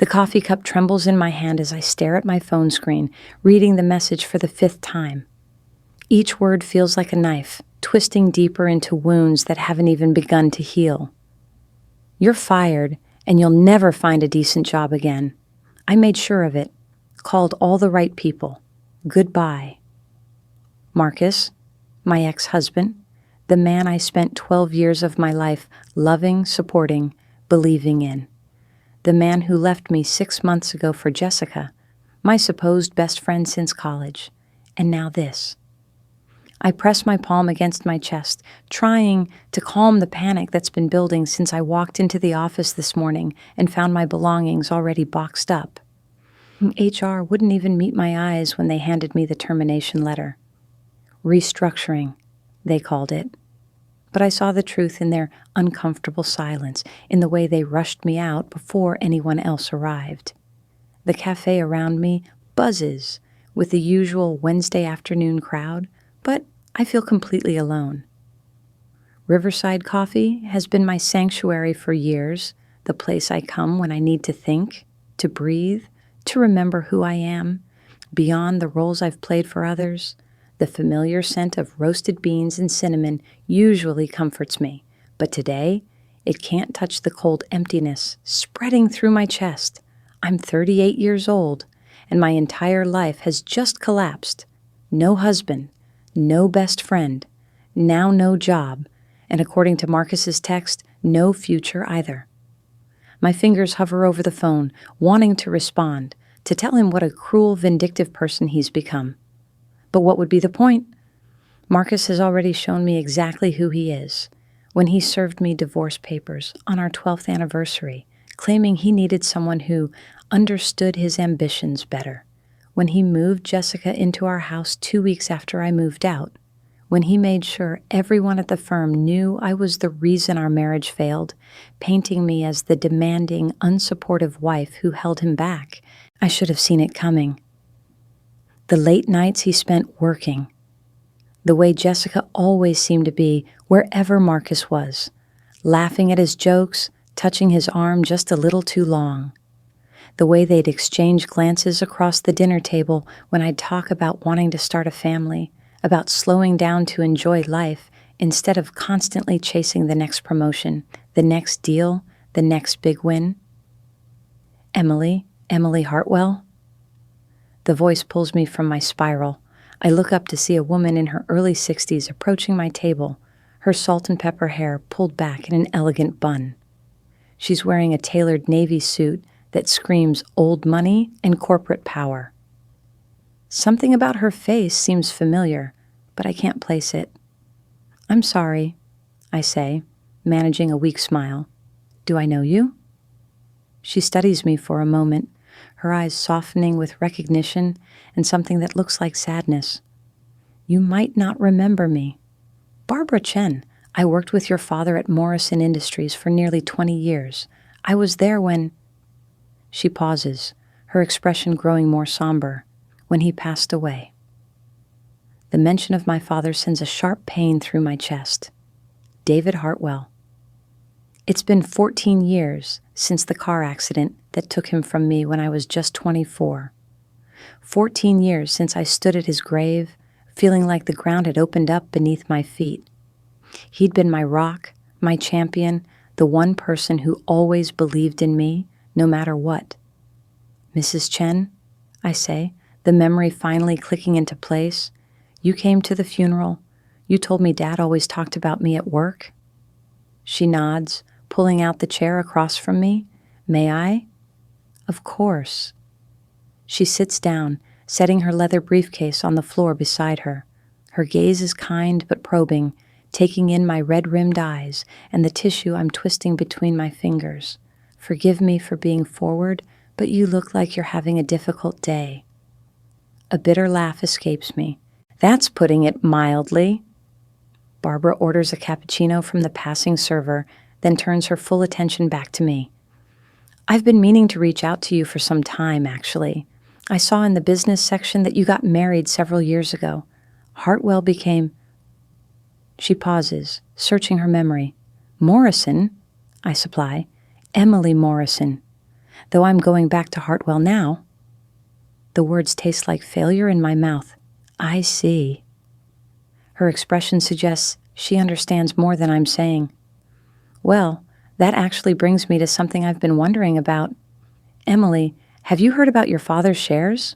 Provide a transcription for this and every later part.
The coffee cup trembles in my hand as I stare at my phone screen, reading the message for the 5th time. Each word feels like a knife, twisting deeper into wounds that haven't even begun to heal. You're fired, and you'll never find a decent job again. I made sure of it. Called all the right people. Goodbye. Marcus, my ex-husband, the man I spent 12 years of my life loving, supporting, believing in. The man who left me 6 months ago for Jessica, my supposed best friend since college, and now this. I press my palm against my chest, trying to calm the panic that's been building since I walked into the office this morning and found my belongings already boxed up. HR wouldn't even meet my eyes when they handed me the termination letter. Restructuring, they called it. But I saw the truth in their uncomfortable silence, in the way they rushed me out before anyone else arrived. The cafe around me buzzes with the usual Wednesday afternoon crowd, but I feel completely alone. Riverside Coffee has been my sanctuary for years, the place I come when I need to think, to breathe, to remember who I am, beyond the roles I've played for others. The familiar scent of roasted beans and cinnamon usually comforts me, but today it can't touch the cold emptiness spreading through my chest. I'm 38 years old, and my entire life has just collapsed. No husband, no best friend, now no job, and according to Marcus's text, no future either. My fingers hover over the phone, wanting to respond, to tell him what a cruel, vindictive person he's become. But what would be the point? Marcus has already shown me exactly who he is when he served me divorce papers on our 12th anniversary, claiming he needed someone who understood his ambitions better, when he moved Jessica into our house 2 weeks after I moved out, when he made sure everyone at the firm knew I was the reason our marriage failed, painting me as the demanding, unsupportive wife who held him back. I should have seen it coming. The late nights he spent working. The way Jessica always seemed to be wherever Marcus was, laughing at his jokes, touching his arm just a little too long. The way they'd exchange glances across the dinner table when I'd talk about wanting to start a family, about slowing down to enjoy life instead of constantly chasing the next promotion, the next deal, the next big win. Emily Hartwell? The voice pulls me from my spiral. I look up to see a woman in her early 60s approaching my table, her salt and pepper hair pulled back in an elegant bun. She's wearing a tailored navy suit that screams old money and corporate power. Something about her face seems familiar, but I can't place it. "I'm sorry," I say, managing a weak smile. "Do I know you?" She studies me for a moment, her eyes softening with recognition and something that looks like sadness. "You might not remember me. Barbara Chen. I worked with your father at Morrison Industries for nearly 20 years. I was there when—" She pauses, her expression growing more somber. "When he passed away." The mention of my father sends a sharp pain through my chest. David Hartwell. It's been 14 years since the car accident that took him from me when I was just 24. 14 years since I stood at his grave, feeling like the ground had opened up beneath my feet. He'd been my rock, my champion, the one person who always believed in me, no matter what. "Mrs. Chen," I say, the memory finally clicking into place, "you came to the funeral. You told me Dad always talked about me at work." She nods, pulling out the chair across from me. "May I?" "Of course." She sits down, setting her leather briefcase on the floor beside her. Her gaze is kind but probing, taking in my red-rimmed eyes and the tissue I'm twisting between my fingers. "Forgive me for being forward, but you look like you're having a difficult day." A bitter laugh escapes me. "That's putting it mildly." Barbara orders a cappuccino from the passing server, then turns her full attention back to me. "I've been meaning to reach out to you for some time, actually. I saw in the business section that you got married several years ago. Hartwell became—" She pauses, searching her memory. "Morrison?" I supply. "Emily Morrison. though I'm going back to Hartwell now. The words taste like failure in my mouth. I see. Her expression suggests she understands more than I'm saying. Well, that actually brings me to something I've been wondering about. Emily, have you heard about your father's shares?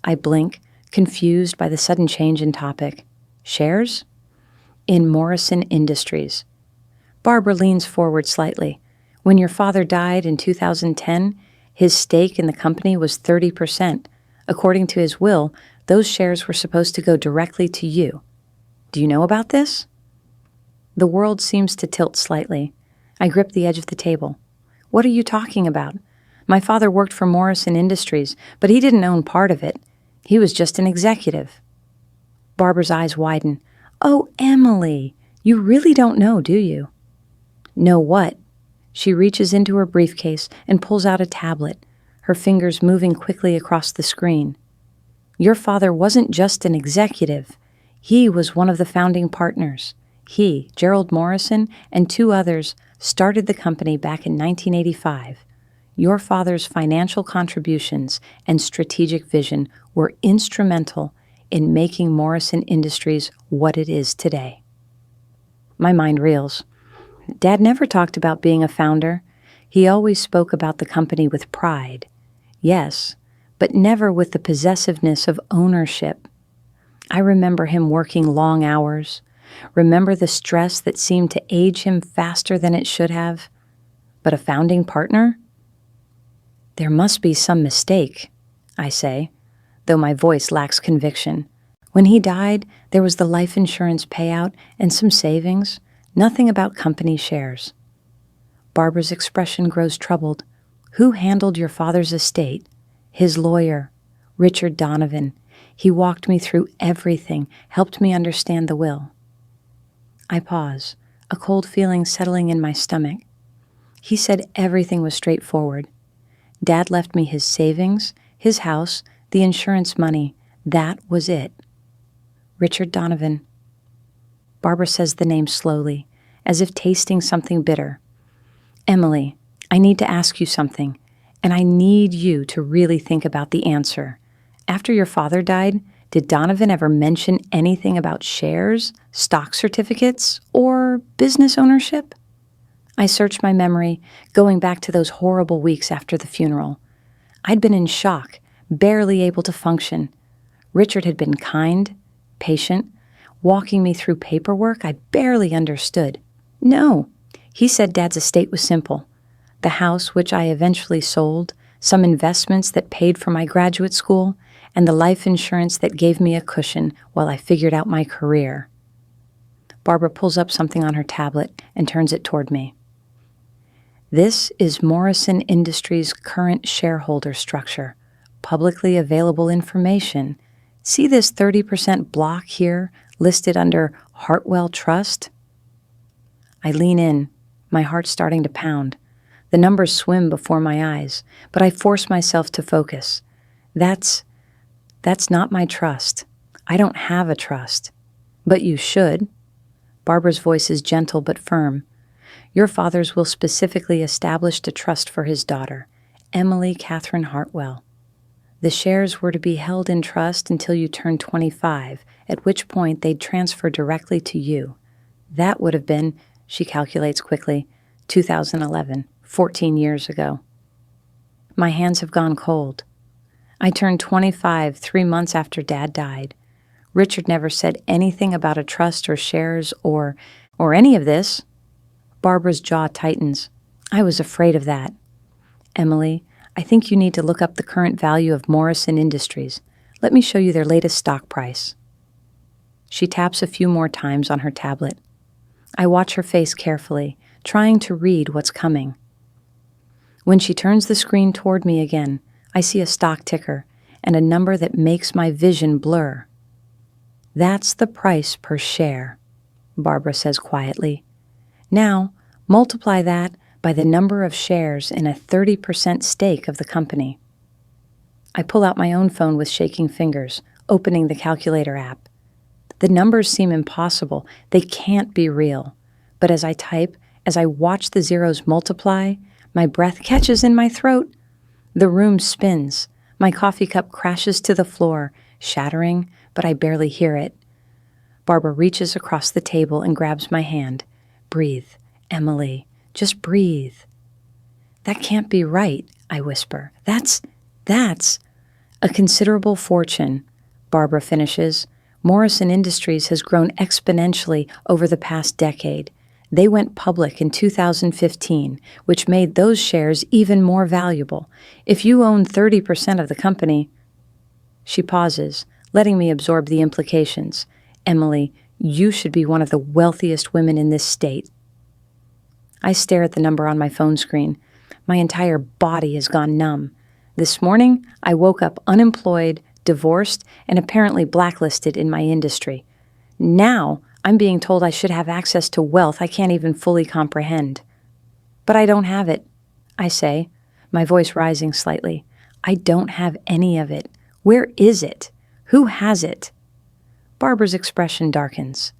I blink, confused by the sudden change in topic. Shares? In Morrison Industries. Barbara leans forward slightly. When your father died in 2010, his stake in the company was 30%. According to his will, those shares were supposed to go directly to you. Do you know about this? The world seems to tilt slightly. I grip the edge of the table. What are you talking about? My father worked for Morrison Industries, but he didn't own part of it. He was just an executive. Barbara's eyes widen. Oh, Emily, you really don't know, do you? Know what? She reaches into her briefcase and pulls out a tablet, her fingers moving quickly across the screen. Your father wasn't just an executive. He was one of the founding partners. He, Gerald Morrison, and 2 others started the company back in 1985. Your father's financial contributions and strategic vision were instrumental in making Morrison Industries what it is today. My mind reels. Dad never talked about being a founder. He always spoke about the company with pride. Yes, but never with the possessiveness of ownership. I remember him working long hours. Remember the stress that seemed to age him faster than it should have. But a founding partner? There must be some mistake, I say, though my voice lacks conviction. When he died, there was the life insurance payout and some savings, nothing about company shares. Barbara's expression grows troubled. Who handled your father's estate? His lawyer, Richard Donovan. He walked me through everything, helped me understand the will. I pause, a cold feeling settling in my stomach. He said everything was straightforward. Dad left me his savings, his house, the insurance money. That was it. Richard Donovan. Barbara says the name slowly, as if tasting something bitter. Emily, I need to ask you something, and I need you to really think about the answer. After your father died, did Donovan ever mention anything about shares, stock certificates, or business ownership? I searched my memory, going back to those horrible weeks after the funeral. I'd been in shock, barely able to function. Richard had been kind, patient, walking me through paperwork I barely understood. No, he said Dad's estate was simple. The house, which I eventually sold, some investments that paid for my graduate school, and the life insurance that gave me a cushion while I figured out my career. Barbara pulls up something on her tablet and turns it toward me. This is Morrison Industries' current shareholder structure, publicly available information. See this 30% block here listed under Hartwell Trust? I lean in, my heart starting to pound. The numbers swim before my eyes, but I force myself to focus. That's not my trust. I don't have a trust. But you should. Barbara's voice is gentle but firm. Your father's will specifically established a trust for his daughter, Emily Catherine Hartwell. The shares were to be held in trust until you turned 25, at which point they'd transfer directly to you. That would have been, she calculates quickly, 2011, 14 years ago. My hands have gone cold. I turned 25 3 months after Dad died. Richard never said anything about a trust or shares or any of this. Barbara's jaw tightens. I was afraid of that. Emily, I think you need to look up the current value of Morrison Industries. Let me show you their latest stock price. She taps a few more times on her tablet. I watch her face carefully, trying to read what's coming. When she turns the screen toward me again, I see a stock ticker and a number that makes my vision blur. That's the price per share, Barbara says quietly. Now, multiply that by the number of shares in a 30% stake of the company. I pull out my own phone with shaking fingers, opening the calculator app. The numbers seem impossible. They can't be real. But as I type, as I watch the zeros multiply, my breath catches in my throat. The room spins. My coffee cup crashes to the floor, shattering, but I barely hear it. Barbara reaches across the table and grabs my hand. Breathe, Emily. Just breathe. That can't be right, I whisper. That's a considerable fortune, Barbara finishes. Morrison Industries has grown exponentially over the past decade. They went public in 2015, which made those shares even more valuable. If you own 30% of the company... She pauses, letting me absorb the implications. Emily, you should be one of the wealthiest women in this state. I stare at the number on my phone screen. My entire body has gone numb. This morning, I woke up unemployed, divorced, and apparently blacklisted in my industry. Now, I'm being told I should have access to wealth I can't even fully comprehend. But I don't have it, I say, my voice rising slightly. I don't have any of it. Where is it? Who has it? Barbara's expression darkens.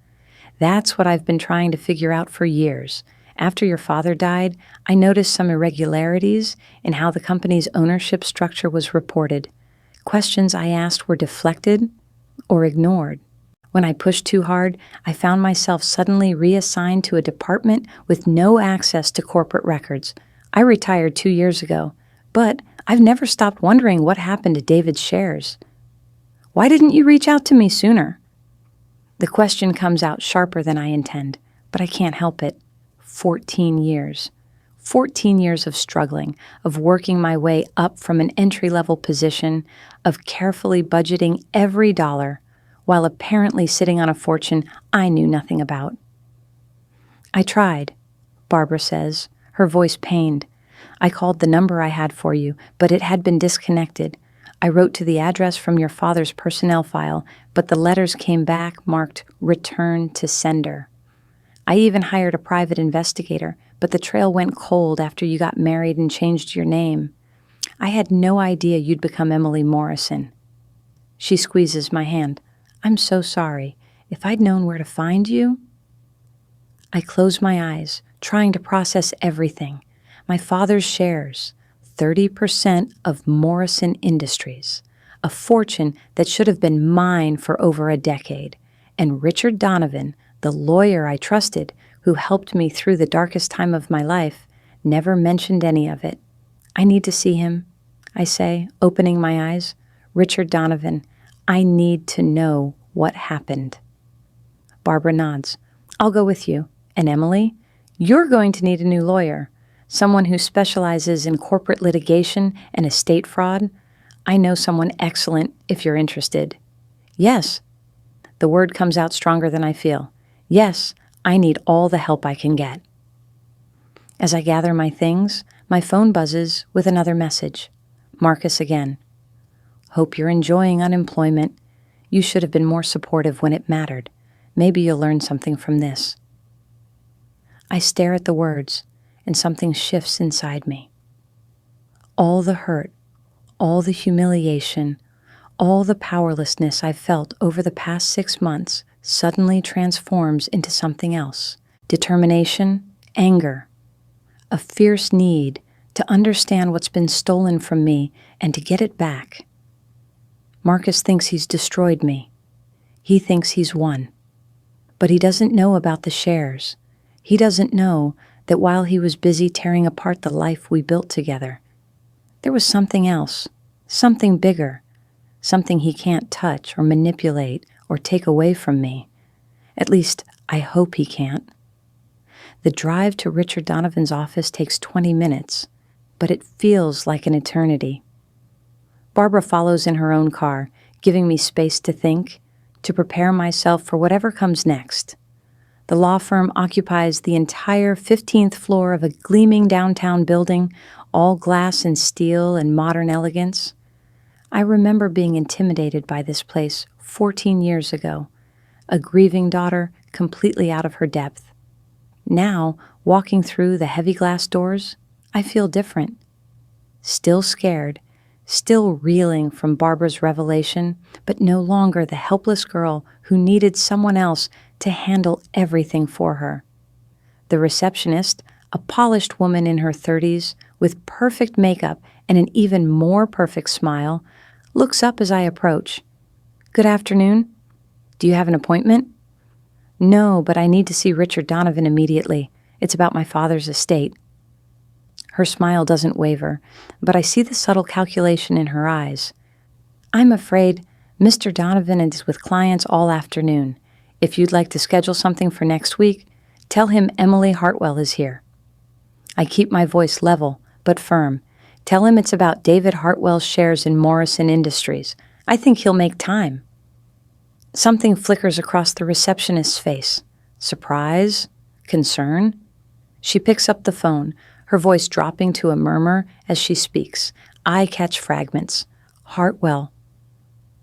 That's what I've been trying to figure out for years. After your father died, I noticed some irregularities in how the company's ownership structure was reported. Questions I asked were deflected or ignored. When I pushed too hard, I found myself suddenly reassigned to a department with no access to corporate records. I retired 2 years ago, but I've never stopped wondering what happened to David's shares. Why didn't you reach out to me sooner? The question comes out sharper than I intend, but I can't help it. 14 years. 14 years of struggling, of working my way up from an entry-level position, of carefully budgeting every dollar, while apparently sitting on a fortune I knew nothing about. I tried, Barbara says, her voice pained. I called the number I had for you, but it had been disconnected. I wrote to the address from your father's personnel file, but the letters came back marked Return to Sender. I even hired a private investigator, but the trail went cold after you got married and changed your name. I had no idea you'd become Emily Morrison. She squeezes my hand. I'm so sorry. If I'd known where to find you... I close my eyes, trying to process everything. My father's shares, 30% of Morrison Industries, a fortune that should have been mine for over a decade, and Richard Donovan, the lawyer I trusted, who helped me through the darkest time of my life, never mentioned any of it. I need to see him, I say, opening my eyes. Richard Donovan, I need to know what happened. Barbara nods. I'll go with you. And Emily, you're going to need a new lawyer, someone who specializes in corporate litigation and estate fraud. I know someone excellent if you're interested. Yes. The word comes out stronger than I feel. Yes, I need all the help I can get. As I gather my things, my phone buzzes with another message. Marcus again. Hope you're enjoying unemployment. You should have been more supportive when it mattered. Maybe you'll learn something from this. I stare at the words, and something shifts inside me. All the hurt, all the humiliation, all the powerlessness I've felt over the past 6 months suddenly transforms into something else. Determination, anger, a fierce need to understand what's been stolen from me and to get it back. Marcus thinks he's destroyed me. He thinks he's won. But he doesn't know about the shares. He doesn't know that while he was busy tearing apart the life we built together, there was something else, something bigger, something he can't touch or manipulate or take away from me. At least, I hope he can't. The drive to Richard Donovan's office takes 20 minutes, but it feels like an eternity. Barbara follows in her own car, giving me space to think, to prepare myself for whatever comes next. The law firm occupies the entire 15th floor of a gleaming downtown building, all glass and steel and modern elegance. I remember being intimidated by this place 14 years ago, a grieving daughter completely out of her depth. Now, walking through the heavy glass doors, I feel different. Still scared, still reeling from Barbara's revelation, but no longer the helpless girl who needed someone else to handle everything for her. The receptionist, a polished woman in her 30s with perfect makeup and an even more perfect smile, looks up as I approach. "Good afternoon. Do you have an appointment?" "No, but I need to see Richard Donovan immediately. It's about my father's estate." Her smile doesn't waver, but I see the subtle calculation in her eyes. "I'm afraid Mr. Donovan is with clients all afternoon. If you'd like to schedule something for next week, tell him Emily Hartwell is here." I keep my voice level, but firm. "Tell him it's about David Hartwell's shares in Morrison Industries. I think he'll make time." Something flickers across the receptionist's face. Surprise? Concern? She picks up the phone, her voice dropping to a murmur as she speaks. I catch fragments. Hartwell.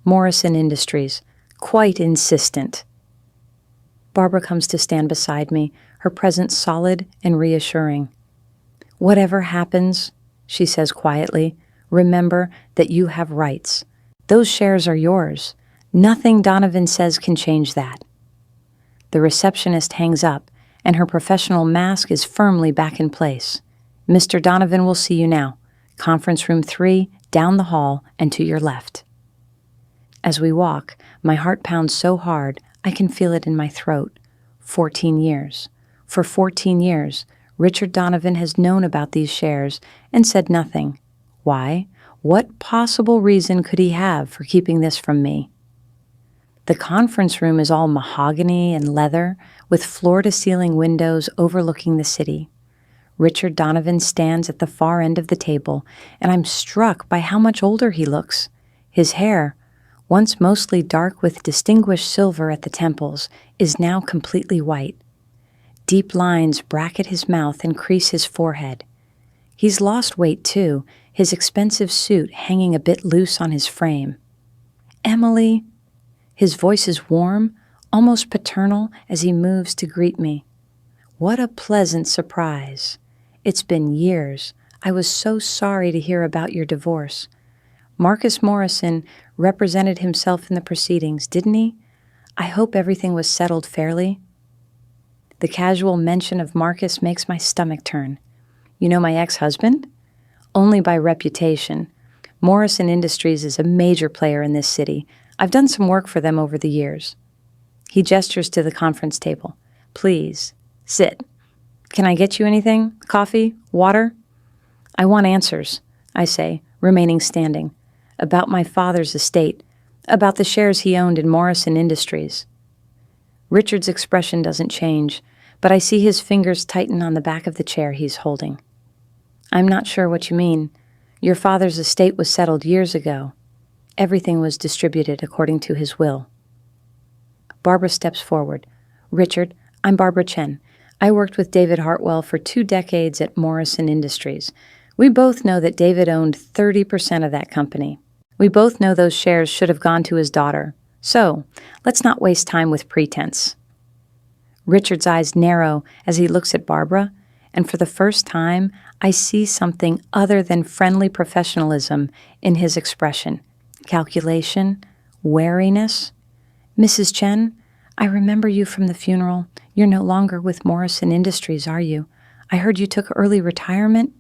Morrison Industries. Quite insistent. Barbara comes to stand beside me, her presence solid and reassuring. "Whatever happens," she says quietly, "remember that you have rights. Those shares are yours. Nothing Donovan says can change that." The receptionist hangs up, and her professional mask is firmly back in place. "Mr. Donovan will see you now. Conference room 3, down the hall, and to your left." As we walk, my heart pounds so hard I can feel it in my throat. 14 years. For 14 years, Richard Donovan has known about these shares and said nothing. Why? What possible reason could he have for keeping this from me? The conference room is all mahogany and leather, with floor-to-ceiling windows overlooking the city. Richard Donovan stands at the far end of the table, and I'm struck by how much older he looks. His hair, once mostly dark with distinguished silver at the temples, is now completely white. Deep lines bracket his mouth and crease his forehead. He's lost weight, too, his expensive suit hanging a bit loose on his frame. "Emily." His voice is warm, almost paternal, as he moves to greet me. What a pleasant surprise. It's been years. I was so sorry to hear about your divorce. Marcus Morrison represented himself in the proceedings, didn't he? I hope everything was settled fairly. The casual mention of Marcus makes my stomach turn. "You know my ex-husband?" "Only by reputation. Morrison Industries is a major player in this city. I've done some work for them over the years." He gestures to the conference table. "Please, sit. Can I get you anything? Coffee? Water?" "I want answers," I say, remaining standing. "About my father's estate. About the shares he owned in Morrison Industries." Richard's expression doesn't change, but I see his fingers tighten on the back of the chair he's holding. "I'm not sure what you mean. Your father's estate was settled years ago. Everything was distributed according to his will." Barbara steps forward. "Richard, I'm Barbara Chen. I worked with David Hartwell for 2 decades at Morrison Industries. We both know that David owned 30% of that company. We both know those shares should have gone to his daughter. So, let's not waste time with pretense." Richard's eyes narrow as he looks at Barbara, and for the first time, I see something other than friendly professionalism in his expression. Calculation, wariness. "Mrs. Chen, I remember you from the funeral. You're no longer with Morrison Industries, are you? I heard you took early retirement."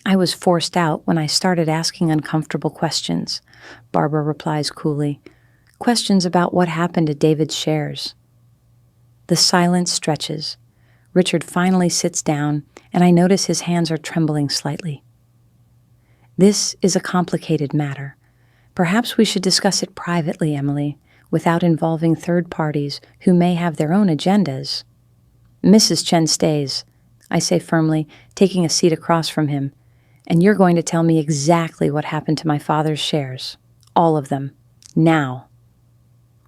"I was forced out when I started asking uncomfortable questions," Barbara replies coolly. "Questions about what happened to David's shares." The silence stretches. Richard finally sits down, and I notice his hands are trembling slightly. "This is a complicated matter. Perhaps we should discuss it privately, Emily, without involving third parties who may have their own agendas." "Mrs. Chen stays," I say firmly, taking a seat across from him. "And you're going to tell me exactly what happened to my father's shares. All of them. Now."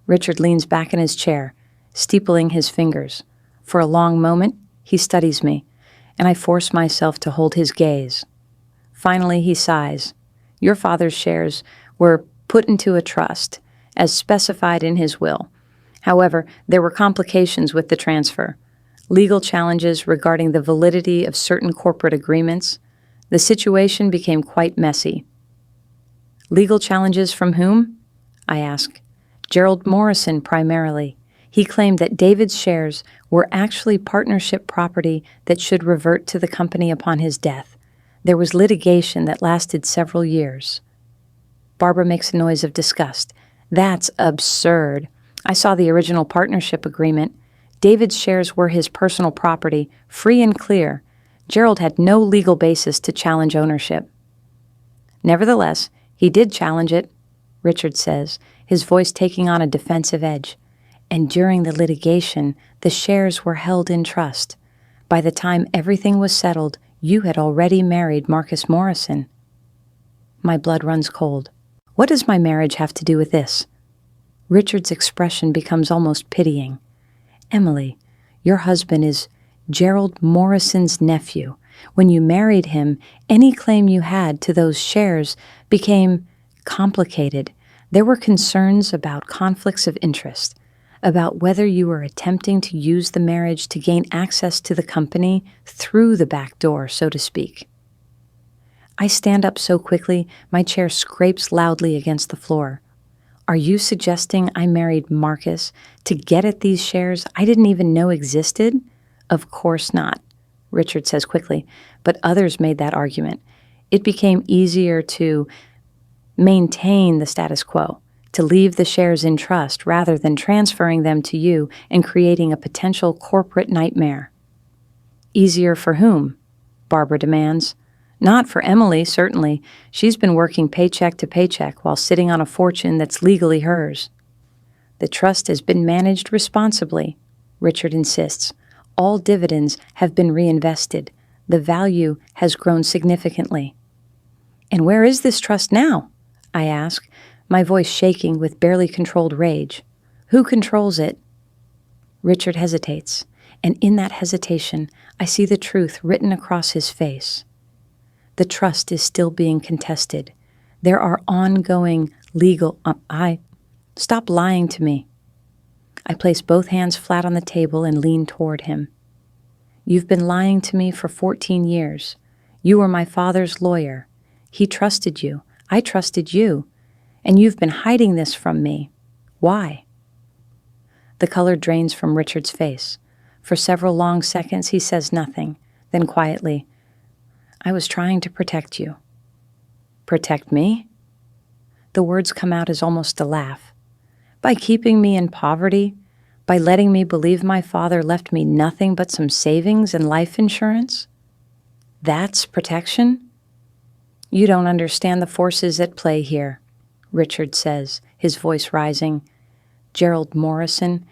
Richard leans back in his chair, steepling his fingers. For a long moment, he studies me, and I force myself to hold his gaze. Finally, he sighs. "Your father's shares were put into a trust, as specified in his will. However, there were complications with the transfer. Legal challenges regarding the validity of certain corporate agreements. The situation became quite messy." "Legal challenges from whom?" I ask. "Gerald Morrison, primarily. He claimed that David's shares were actually partnership property that should revert to the company upon his death. There was litigation that lasted several years. Barbara makes a noise of disgust. That's absurd. I saw the original partnership agreement. David's shares were his personal property, free and clear. Gerald had no legal basis to challenge ownership. Nevertheless, he did challenge it, Richard says, his voice taking on a defensive edge. And during the litigation, the shares were held in trust. By the time everything was settled, you had already married Marcus Morrison. My blood runs cold. What does my marriage have to do with this? Richard's expression becomes almost pitying. Emily, your husband is Gerald Morrison's nephew. When you married him, any claim you had to those shares became complicated. There were concerns about conflicts of interest, about whether you were attempting to use the marriage to gain access to the company through the back door, so to speak. I stand up so quickly, my chair scrapes loudly against the floor. Are you suggesting I married Marcus to get at these shares I didn't even know existed? Of course not, Richard says quickly, but others made that argument. It became easier to maintain the status quo, to leave the shares in trust rather than transferring them to you and creating a potential corporate nightmare. Easier for whom? Barbara demands. Not for Emily, certainly. She's been working paycheck to paycheck while sitting on a fortune that's legally hers. The trust has been managed responsibly, Richard insists. All dividends have been reinvested. The value has grown significantly. And where is this trust now? I ask, my voice shaking with barely controlled rage. Who controls it? Richard hesitates, and in that hesitation, I see the truth written across his face. The trust is still being contested. There are ongoing legal... Stop lying to me. I place both hands flat on the table and lean toward him. You've been lying to me for 14 years. You were my father's lawyer. He trusted you. I trusted you. And you've been hiding this from me. Why? The color drains from Richard's face. For several long seconds, he says nothing. Then quietly, I was trying to protect you. Protect me? The words come out as almost a laugh. By keeping me in poverty? By letting me believe my father left me nothing but some savings and life insurance? That's protection? You don't understand the forces at play here, Richard says, his voice rising. Gerald Morrison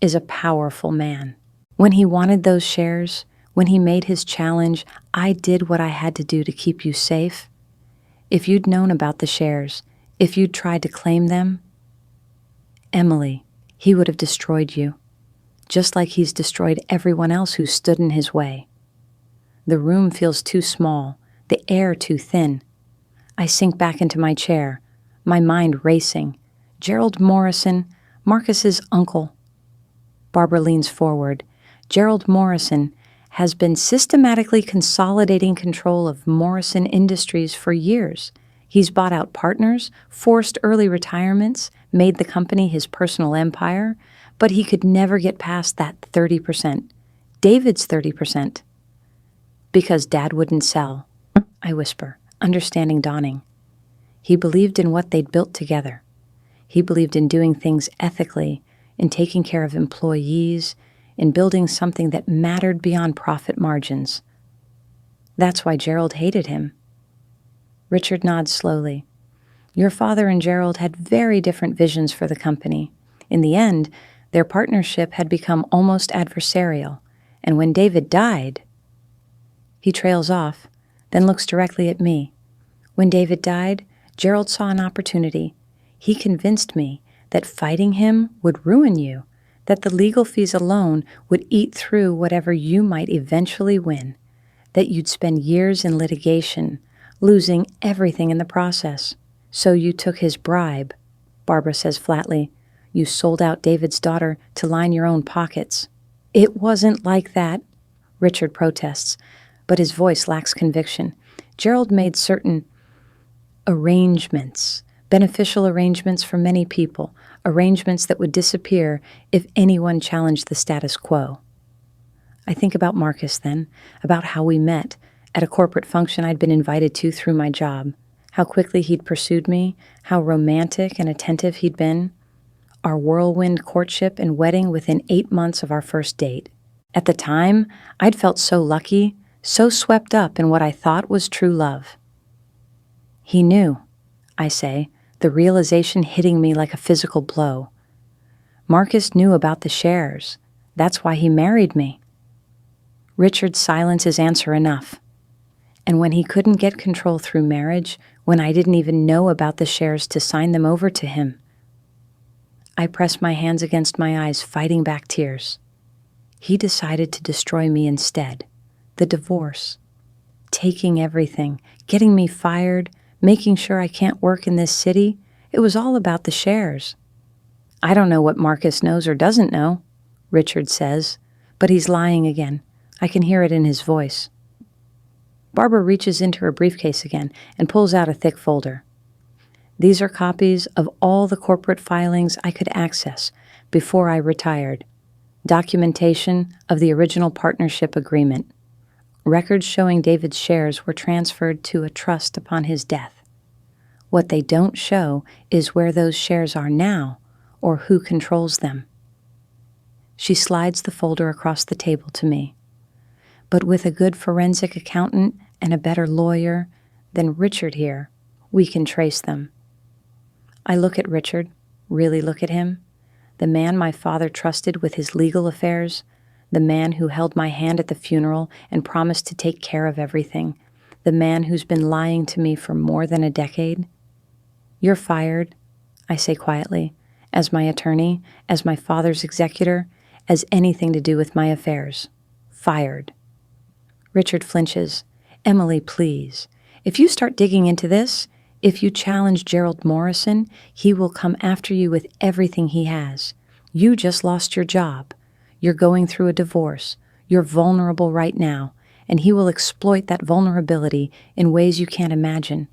is a powerful man. When he wanted those shares, when he made his challenge, I did what I had to do to keep you safe. If you'd known about the shares, if you'd tried to claim them, Emily, he would have destroyed you, just like he's destroyed everyone else who stood in his way. The room feels too small, the air too thin. I sink back into my chair, my mind racing. Gerald Morrison, Marcus's uncle. Barbara leans forward. Gerald Morrison has been systematically consolidating control of Morrison Industries for years. He's bought out partners, forced early retirements, made the company his personal empire, but he could never get past that 30%, David's 30%. Because Dad wouldn't sell, I whisper, understanding dawning. He believed in what they'd built together. He believed in doing things ethically, in taking care of employees, in building something that mattered beyond profit margins. That's why Gerald hated him. Richard nods slowly. Your father and Gerald had very different visions for the company. In the end, their partnership had become almost adversarial, and when David died... He trails off, then looks directly at me. When David died, Gerald saw an opportunity. He convinced me that fighting him would ruin you, that the legal fees alone would eat through whatever you might eventually win, that you'd spend years in litigation, losing everything in the process. So you took his bribe, Barbara says flatly. You sold out David's daughter to line your own pockets. It wasn't like that, Richard protests, but his voice lacks conviction. Gerald made certain arrangements, beneficial arrangements for many people, arrangements that would disappear if anyone challenged the status quo. I think about Marcus then, about how we met, at a corporate function I'd been invited to through my job, how quickly he'd pursued me, how romantic and attentive he'd been, our whirlwind courtship and wedding within 8 months of our first date. At the time, I'd felt so lucky, so swept up in what I thought was true love. He knew, I say, the realization hitting me like a physical blow. Marcus knew about the shares. That's why he married me. Richard's silence is answer enough. And when he couldn't get control through marriage, when I didn't even know about the shares to sign them over to him, I pressed my hands against my eyes, fighting back tears. He decided to destroy me instead. The divorce. Taking everything, getting me fired, making sure I can't work in this city. It was all about the shares. I don't know what Marcus knows or doesn't know, Richard says, but he's lying again. I can hear it in his voice. Barbara reaches into her briefcase again and pulls out a thick folder. These are copies of all the corporate filings I could access before I retired. Documentation of the original partnership agreement. Records showing David's shares were transferred to a trust upon his death. What they don't show is where those shares are now or who controls them. She slides the folder across the table to me. But with a good forensic accountant and a better lawyer than Richard here, we can trace them. I look at Richard, really look at him, the man my father trusted with his legal affairs, the man who held my hand at the funeral and promised to take care of everything, the man who's been lying to me for more than a decade. You're fired, I say quietly, as my attorney, as my father's executor, as anything to do with my affairs. Fired. Richard flinches. Emily, please. If you start digging into this, if you challenge Gerald Morrison, he will come after you with everything he has. You just lost your job. You're going through a divorce. You're vulnerable right now, and he will exploit that vulnerability in ways you can't imagine.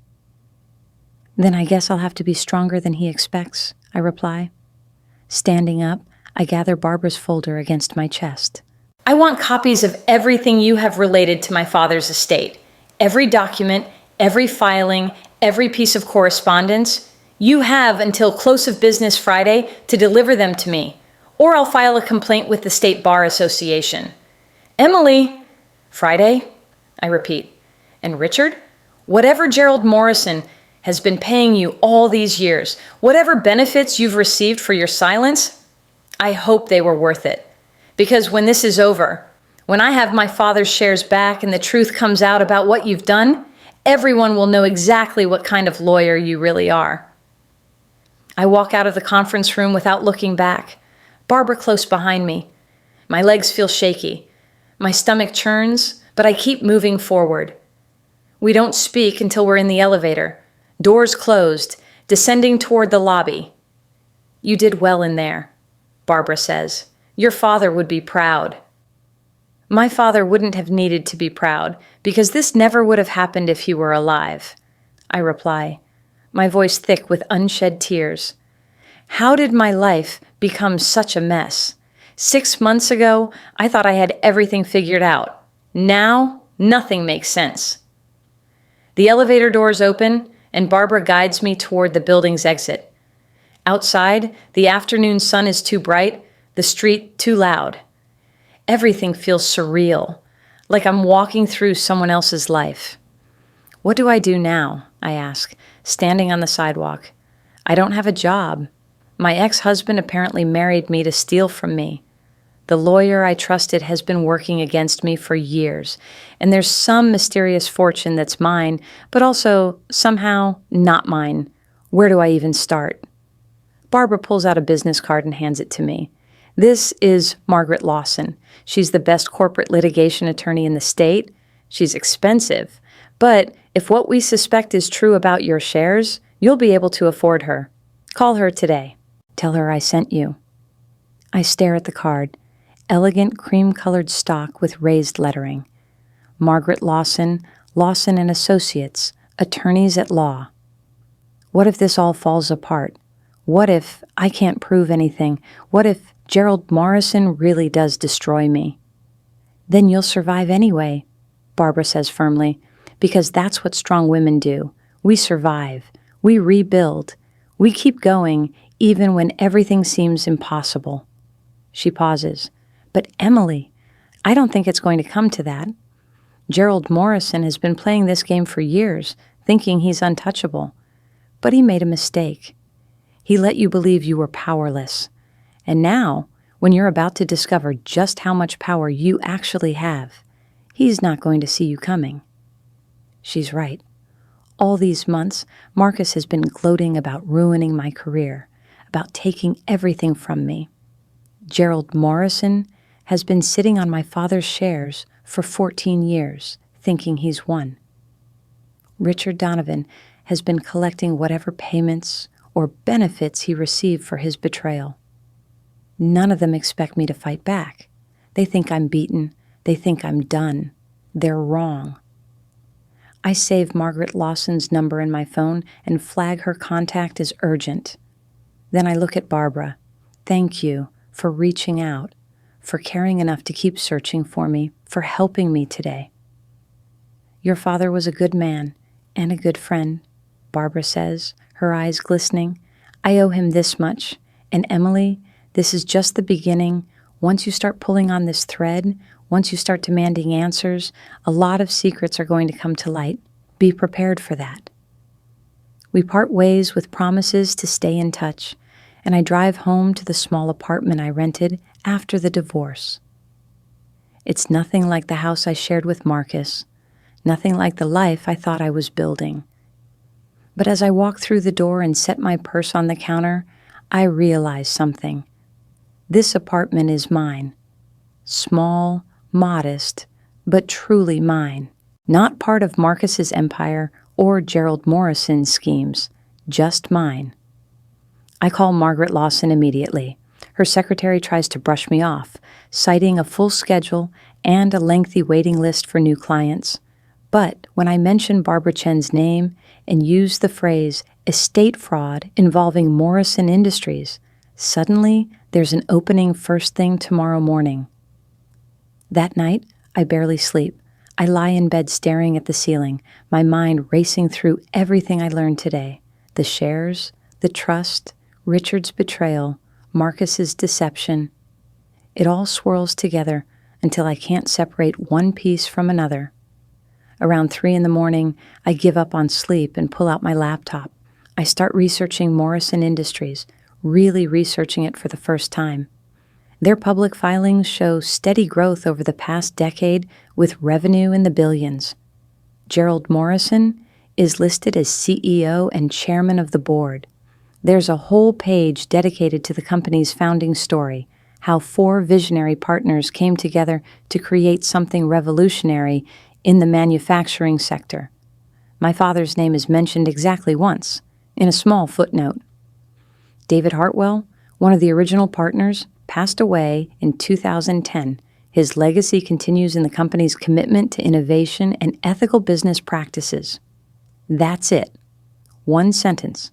Then I guess I'll have to be stronger than he expects, I reply. Standing up, I gather Barbara's folder against my chest. I want copies of everything you have related to my father's estate. Every document, every filing, every piece of correspondence. You have until close of business Friday to deliver them to me, or I'll file a complaint with the State Bar Association. Emily! Friday? I repeat. And Richard? Whatever Gerald Morrison has been paying you all these years, whatever benefits you've received for your silence, I hope they were worth it. Because when this is over, when I have my father's shares back and the truth comes out about what you've done, everyone will know exactly what kind of lawyer you really are. I walk out of the conference room without looking back, Barbara close behind me. My legs feel shaky. My stomach churns, but I keep moving forward. We don't speak until we're in the elevator, doors closed, descending toward the lobby. You did well in there, Barbara says. Your father would be proud. My father wouldn't have needed to be proud, because this never would have happened if he were alive, I reply, my voice thick with unshed tears. How did my life become such a mess? 6 months ago, I thought I had everything figured out. Now, nothing makes sense. The elevator doors open, and Barbara guides me toward the building's exit. Outside, the afternoon sun is too bright, the street too loud. Everything feels surreal, like I'm walking through someone else's life. What do I do now? I ask, standing on the sidewalk. I don't have a job. My ex-husband apparently married me to steal from me. The lawyer I trusted has been working against me for years, and there's some mysterious fortune that's mine, but also somehow not mine. Where do I even start? Barbara pulls out a business card and hands it to me. This is Margaret Lawson. She's the best corporate litigation attorney in the state. She's expensive. But if what we suspect is true about your shares, you'll be able to afford her. Call her today. Tell her I sent you. I stare at the card. Elegant cream-colored stock with raised lettering. Margaret Lawson, Lawson and Associates, attorneys at law. What if this all falls apart? What if I can't prove anything? What if Gerald Morrison really does destroy me? Then you'll survive anyway, Barbara says firmly, because that's what strong women do. We survive. We rebuild. We keep going even when everything seems impossible. She pauses. But Emily, I don't think it's going to come to that. Gerald Morrison has been playing this game for years, thinking he's untouchable. But he made a mistake. He let you believe you were powerless. And now, when you're about to discover just how much power you actually have, he's not going to see you coming. She's right. All these months, Marcus has been gloating about ruining my career, about taking everything from me. Gerald Morrison has been sitting on my father's shares for 14 years, thinking he's won. Richard Donovan has been collecting whatever payments or benefits he received for his betrayal. None of them expect me to fight back. They think I'm beaten. They think I'm done. They're wrong. I save Margaret Lawson's number in my phone and flag her contact as urgent. Then I look at Barbara. Thank you for reaching out, for caring enough to keep searching for me, for helping me today. Your father was a good man and a good friend, Barbara says, her eyes glistening. I owe him this much. And Emily, this is just the beginning. Once you start pulling on this thread, once you start demanding answers, a lot of secrets are going to come to light. Be prepared for that. We part ways with promises to stay in touch, and I drive home to the small apartment I rented after the divorce. It's nothing like the house I shared with Marcus, nothing like the life I thought I was building. But as I walk through the door and set my purse on the counter, I realize something. This apartment is mine. Small, modest, but truly mine. Not part of Marcus's empire or Gerald Morrison's schemes, just mine. I call Margaret Lawson immediately. Her secretary tries to brush me off, citing a full schedule and a lengthy waiting list for new clients. But when I mention Barbara Chen's name and use the phrase estate fraud involving Morrison Industries, suddenly there's an opening first thing tomorrow morning. That night, I barely sleep. I lie in bed staring at the ceiling, my mind racing through everything I learned today. The shares, the trust, Richard's betrayal, Marcus's deception. It all swirls together until I can't separate one piece from another. Around 3 a.m, I give up on sleep and pull out my laptop. I start researching Morrison Industries, really researching it for the first time. Their public filings show steady growth over the past decade with revenue in the billions. Gerald Morrison is listed as CEO and chairman of the board. There's a whole page dedicated to the company's founding story, how 4 visionary partners came together to create something revolutionary in the manufacturing sector. My father's name is mentioned exactly once, in a small footnote. David Hartwell, one of the original partners, passed away in 2010. His legacy continues in the company's commitment to innovation and ethical business practices. That's it. One sentence.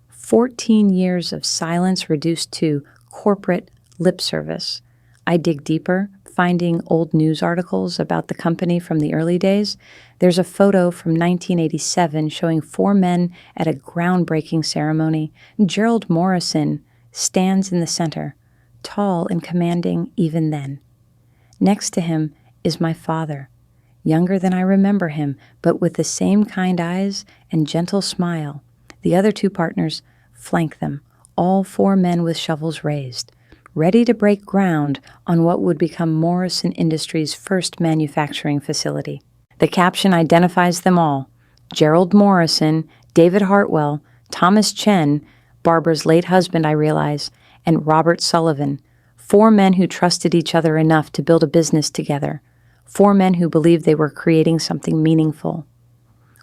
14 years of silence reduced to corporate lip service. I dig deeper, finding old news articles about the company from the early days. There's a photo from 1987 showing 4 men at a groundbreaking ceremony. Gerald Morrison stands in the center, tall and commanding even then. Next to him is my father, younger than I remember him, but with the same kind eyes and gentle smile. The other 2 partners flank them, all 4 men with shovels raised, ready to break ground on what would become Morrison Industries' first manufacturing facility. The caption identifies them all: Gerald Morrison, David Hartwell, Thomas Chen, Barbara's late husband, I realize, and Robert Sullivan, 4 men who trusted each other enough to build a business together, 4 men who believed they were creating something meaningful.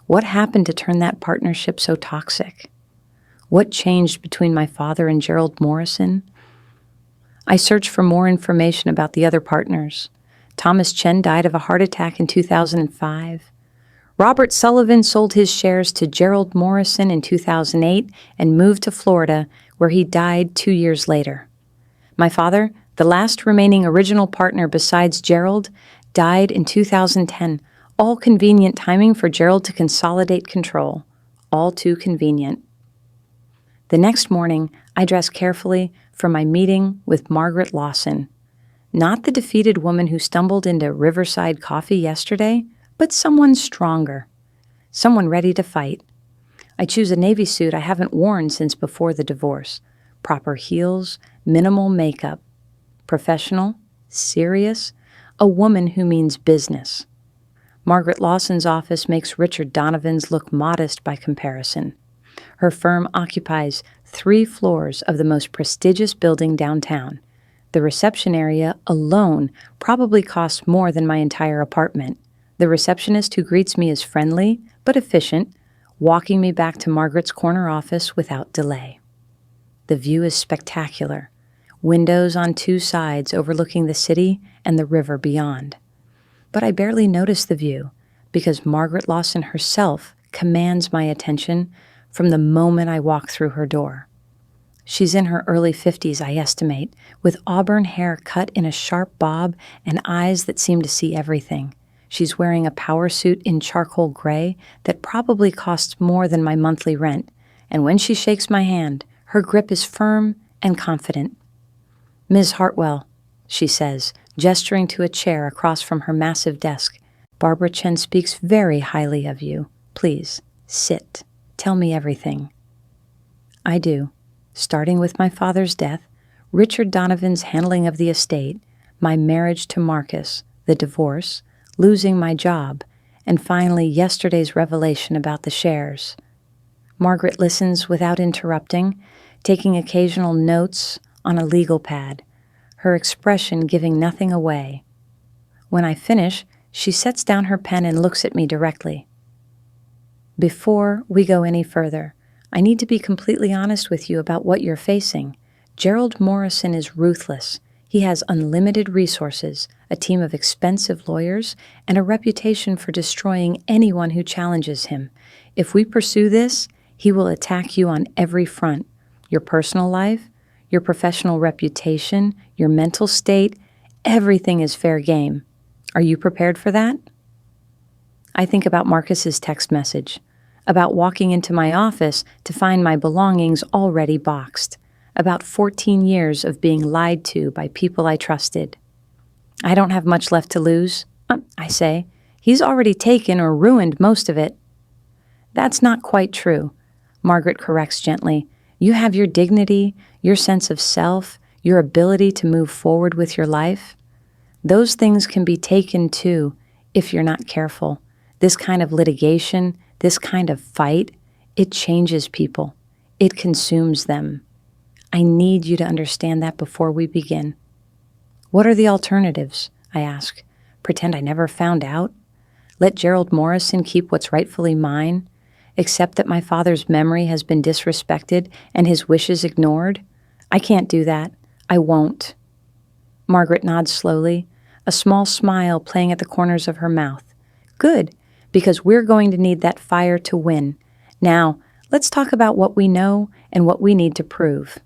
What happened to turn that partnership so toxic? What changed between my father and Gerald Morrison? I searched for more information about the other partners. Thomas Chen died of a heart attack in 2005. Robert Sullivan sold his shares to Gerald Morrison in 2008 and moved to Florida, where he died 2 years later. My father, the last remaining original partner besides Gerald, died in 2010, All convenient timing for Gerald to consolidate control. All too convenient. The next morning, I dress carefully for my meeting with Margaret Lawson. Not the defeated woman who stumbled into Riverside Coffee yesterday, but someone stronger. Someone ready to fight. I choose a navy suit I haven't worn since before the divorce. Proper heels, minimal makeup. Professional, serious, a woman who means business. Margaret Lawson's office makes Richard Donovan's look modest by comparison. Her firm occupies 3 floors of the most prestigious building downtown. The reception area alone probably costs more than my entire apartment. The receptionist who greets me is friendly but efficient, walking me back to Margaret's corner office without delay. The view is spectacular. Windows on 2 sides overlooking the city and the river beyond. But I barely notice the view because Margaret Lawson herself commands my attention from the moment I walk through her door. She's in her early 50s, I estimate, with auburn hair cut in a sharp bob and eyes that seem to see everything. She's wearing a power suit in charcoal gray that probably costs more than my monthly rent, and when she shakes my hand, her grip is firm and confident. "Ms. Hartwell," she says, gesturing to a chair across from her massive desk. "Barbara Chen speaks very highly of you. Please, sit. Tell me everything." I do, starting with my father's death, Richard Donovan's handling of the estate, my marriage to Marcus, the divorce, losing my job, and finally yesterday's revelation about the shares. Margaret listens without interrupting, taking occasional notes on a legal pad, her expression giving nothing away. When I finish, she sets down her pen and looks at me directly. "Before we go any further, I need to be completely honest with you about what you're facing. Gerald Morrison is ruthless. He has unlimited resources, a team of expensive lawyers, and a reputation for destroying anyone who challenges him. If we pursue this, he will attack you on every front. Your personal life, your professional reputation, your mental state, everything is fair game. Are you prepared for that?" I think about Marcus's text message, about walking into my office to find my belongings already boxed, about 14 years of being lied to by people I trusted. "I don't have much left to lose," I say. "He's already taken or ruined most of it." "That's not quite true," Margaret corrects gently. "You have your dignity, your sense of self, your ability to move forward with your life. Those things can be taken too if you're not careful. This kind of litigation, this kind of fight, it changes people. It consumes them. I need you to understand that before we begin." "What are the alternatives?" I ask. "Pretend I never found out? Let Gerald Morrison keep what's rightfully mine? Accept that my father's memory has been disrespected and his wishes ignored? I can't do that. I won't." Margaret nods slowly, a small smile playing at the corners of her mouth. "Good, because we're going to need that fire to win. Now, let's talk about what we know and what we need to prove."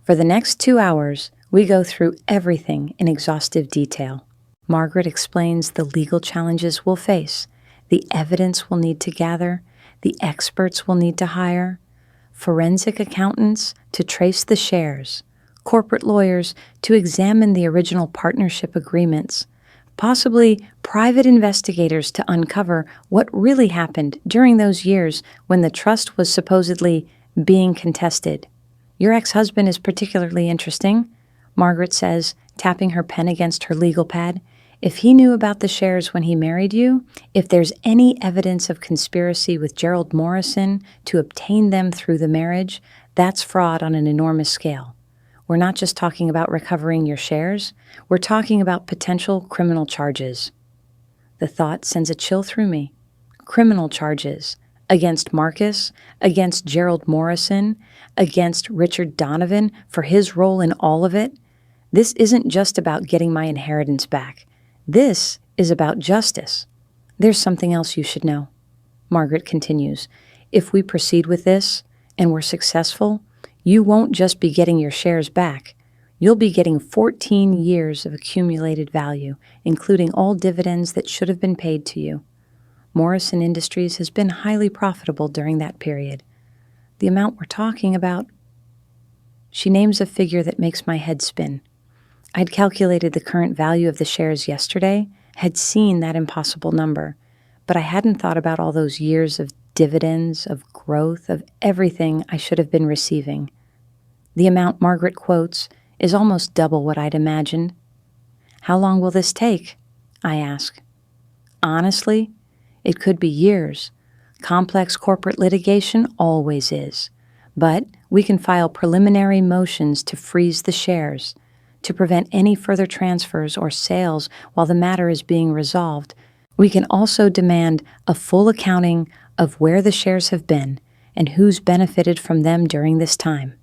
For the next 2 hours, we go through everything in exhaustive detail. Margaret explains the legal challenges we'll face, the evidence we'll need to gather, the experts we'll need to hire, forensic accountants to trace the shares, corporate lawyers to examine the original partnership agreements, possibly private investigators to uncover what really happened during those years when the trust was supposedly being contested. "Your ex-husband is particularly interesting," Margaret says, tapping her pen against her legal pad. "If he knew about the shares when he married you, if there's any evidence of conspiracy with Gerald Morrison to obtain them through the marriage, that's fraud on an enormous scale. We're not just talking about recovering your shares, we're talking about potential criminal charges." The thought sends a chill through me. Criminal charges against Marcus, against Gerald Morrison, against Richard Donovan for his role in all of it. This isn't just about getting my inheritance back. This is about justice. "There's something else you should know," Margaret continues. "If we proceed with this, and we're successful, you won't just be getting your shares back. You'll be getting 14 years of accumulated value, including all dividends that should have been paid to you. Morrison Industries has been highly profitable during that period. The amount we're talking about..." She names a figure that makes my head spin. I'd calculated the current value of the shares yesterday, had seen that impossible number, but I hadn't thought about all those years of dividends, of growth, of everything I should have been receiving. The amount Margaret quotes is almost double what I'd imagined. "How long will this take?" I ask. Honestly, it could be years. Complex corporate litigation always is. But we can file preliminary motions to freeze the shares, to prevent any further transfers or sales while the matter is being resolved. We can also demand a full accounting of where the shares have been and who's benefited from them during this time.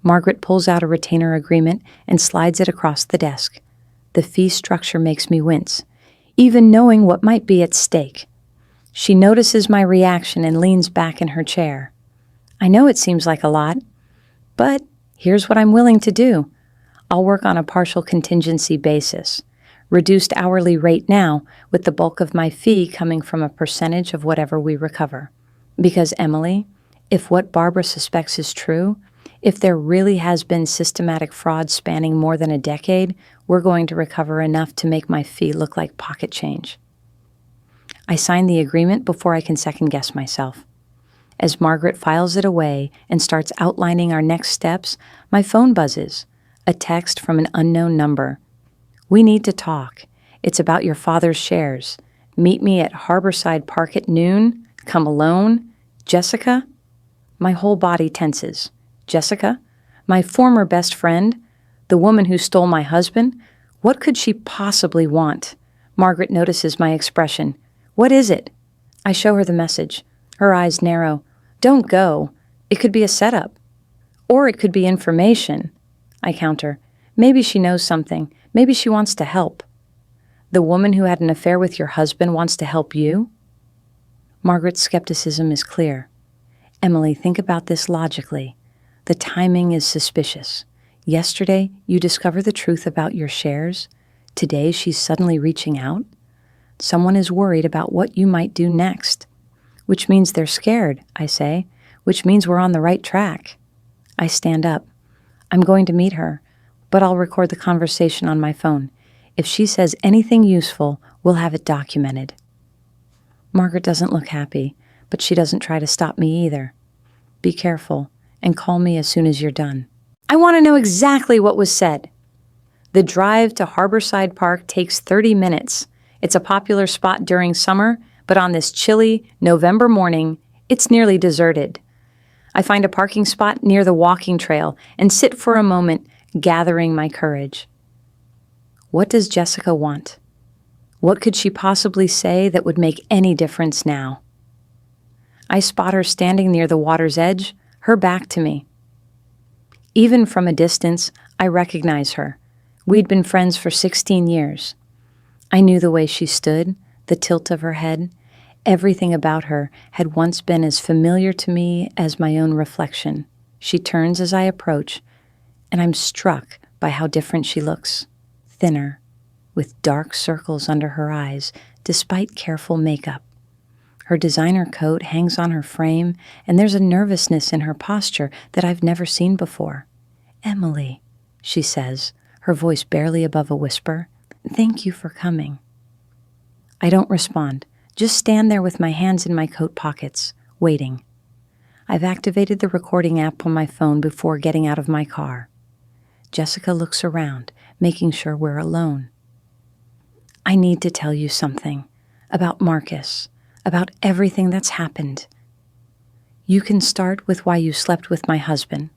Margaret pulls out a retainer agreement and slides it across the desk. The fee structure makes me wince, even knowing what might be at stake. She notices my reaction and leans back in her chair. I know it seems like a lot, but here's what I'm willing to do. I'll work on a partial contingency basis, reduced hourly rate now, with the bulk of my fee coming from a percentage of whatever we recover. Because, Emily, if what Barbara suspects is true, if there really has been systematic fraud spanning more than a decade, we're going to recover enough to make my fee look like pocket change. I sign the agreement before I can second-guess myself. As Margaret files it away and starts outlining our next steps, my phone buzzes, a text from an unknown number. "We need to talk. It's about your father's shares. Meet me at Harborside Park at noon. Come alone. Jessica?" My whole body tenses. Jessica? My former best friend? The woman who stole my husband? What could she possibly want? Margaret notices my expression. "What is it?" I show her the message. Her eyes narrow. "Don't go. It could be a setup. Or it could be information." I counter. "Maybe she knows something. Maybe she wants to help." "The woman who had an affair with your husband wants to help you?" Margaret's skepticism is clear. "Emily, think about this logically. The timing is suspicious. Yesterday, you discover the truth about your shares. Today, she's suddenly reaching out. Someone is worried about what you might do next. Which means they're scared," I say. "Which means we're on the right track." I stand up. I'm going to meet her, but I'll record the conversation on my phone. If she says anything useful, we'll have it documented. Margaret doesn't look happy, but she doesn't try to stop me either. "Be careful, and call me as soon as you're done." I want to know exactly what was said. The drive to Harborside Park takes 30 minutes. It's a popular spot during summer, but on this chilly November morning, it's nearly deserted. I find a parking spot near the walking trail and sit for a moment, gathering my courage. What does Jessica want? What could she possibly say that would make any difference now? I spot her standing near the water's edge, her back to me. Even from a distance, I recognize her. We'd been friends for 16 years. I knew the way she stood, the tilt of her head. Everything about her had once been as familiar to me as my own reflection. She turns as I approach, and I'm struck by how different she looks. Thinner, with dark circles under her eyes, despite careful makeup. Her designer coat hangs on her frame, and there's a nervousness in her posture that I've never seen before. "Emily," she says, her voice barely above a whisper, "thank you for coming." I don't respond, just stand there with my hands in my coat pockets, waiting. I've activated the recording app on my phone before getting out of my car. Jessica looks around, making sure we're alone. "I need to tell you something about Marcus, about everything that's happened." "You can start with why you slept with my husband,"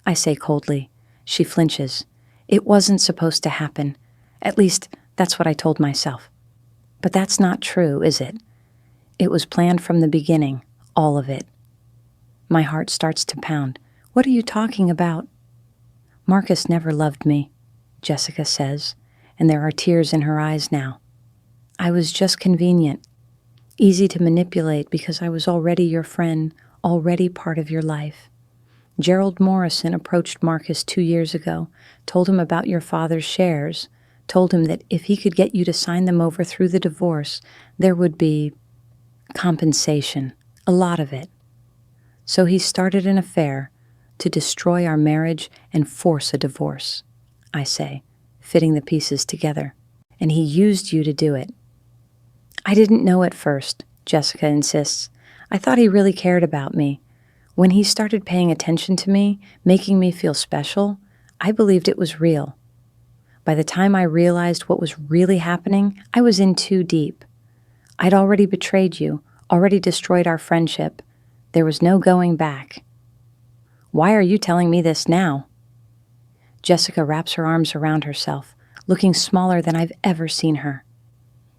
I say coldly. She flinches. "It wasn't supposed to happen. At least, that's what I told myself." But that's not true, is it? It was planned from the beginning, all of it. My heart starts to pound. "What are you talking about?" "Marcus never loved me," Jessica says, and there are tears in her eyes now. "I was just convenient, easy to manipulate because I was already your friend, already part of your life. Gerald Morrison approached Marcus 2 years ago, told him about your father's shares, told him that if he could get you to sign them over through the divorce, there would be compensation, a lot of it. So he started an affair to destroy our marriage and force a divorce, I say, fitting the pieces together. And he used you to do it. I didn't know at first, Jessica insists. I thought he really cared about me. When he started paying attention to me, making me feel special, I believed it was real. By the time I realized what was really happening, I was in too deep. I'd already betrayed you, already destroyed our friendship. There was no going back. Why are you telling me this now? Jessica wraps her arms around herself, looking smaller than I've ever seen her.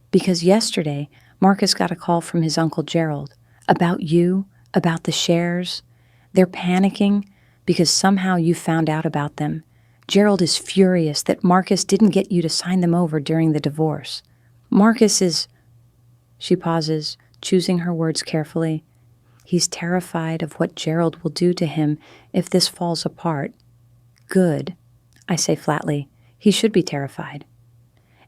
Because yesterday, Marcus got a call from his Uncle Gerald about you, about the shares. They're panicking because somehow you found out about them. Gerald is furious that Marcus didn't get you to sign them over during the divorce. Marcus is... She pauses, choosing her words carefully. He's terrified of what Gerald will do to him if this falls apart. Good, I say flatly. He should be terrified.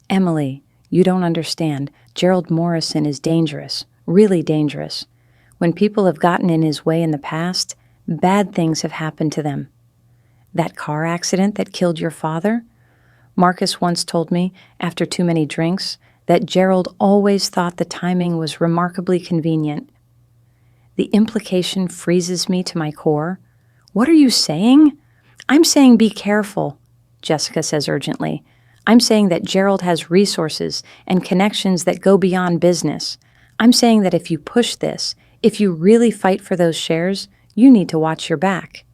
Emily, you don't understand. Gerald Morrison is dangerous, really dangerous. When people have gotten in his way in the past, bad things have happened to them. That car accident that killed your father? Marcus once told me, after too many drinks, that Gerald always thought the timing was remarkably convenient. The implication freezes me to my core. What are you saying? I'm saying be careful, Jessica says urgently. I'm saying that Gerald has resources and connections that go beyond business. I'm saying that if you push this, if you really fight for those shares, you need to watch your back.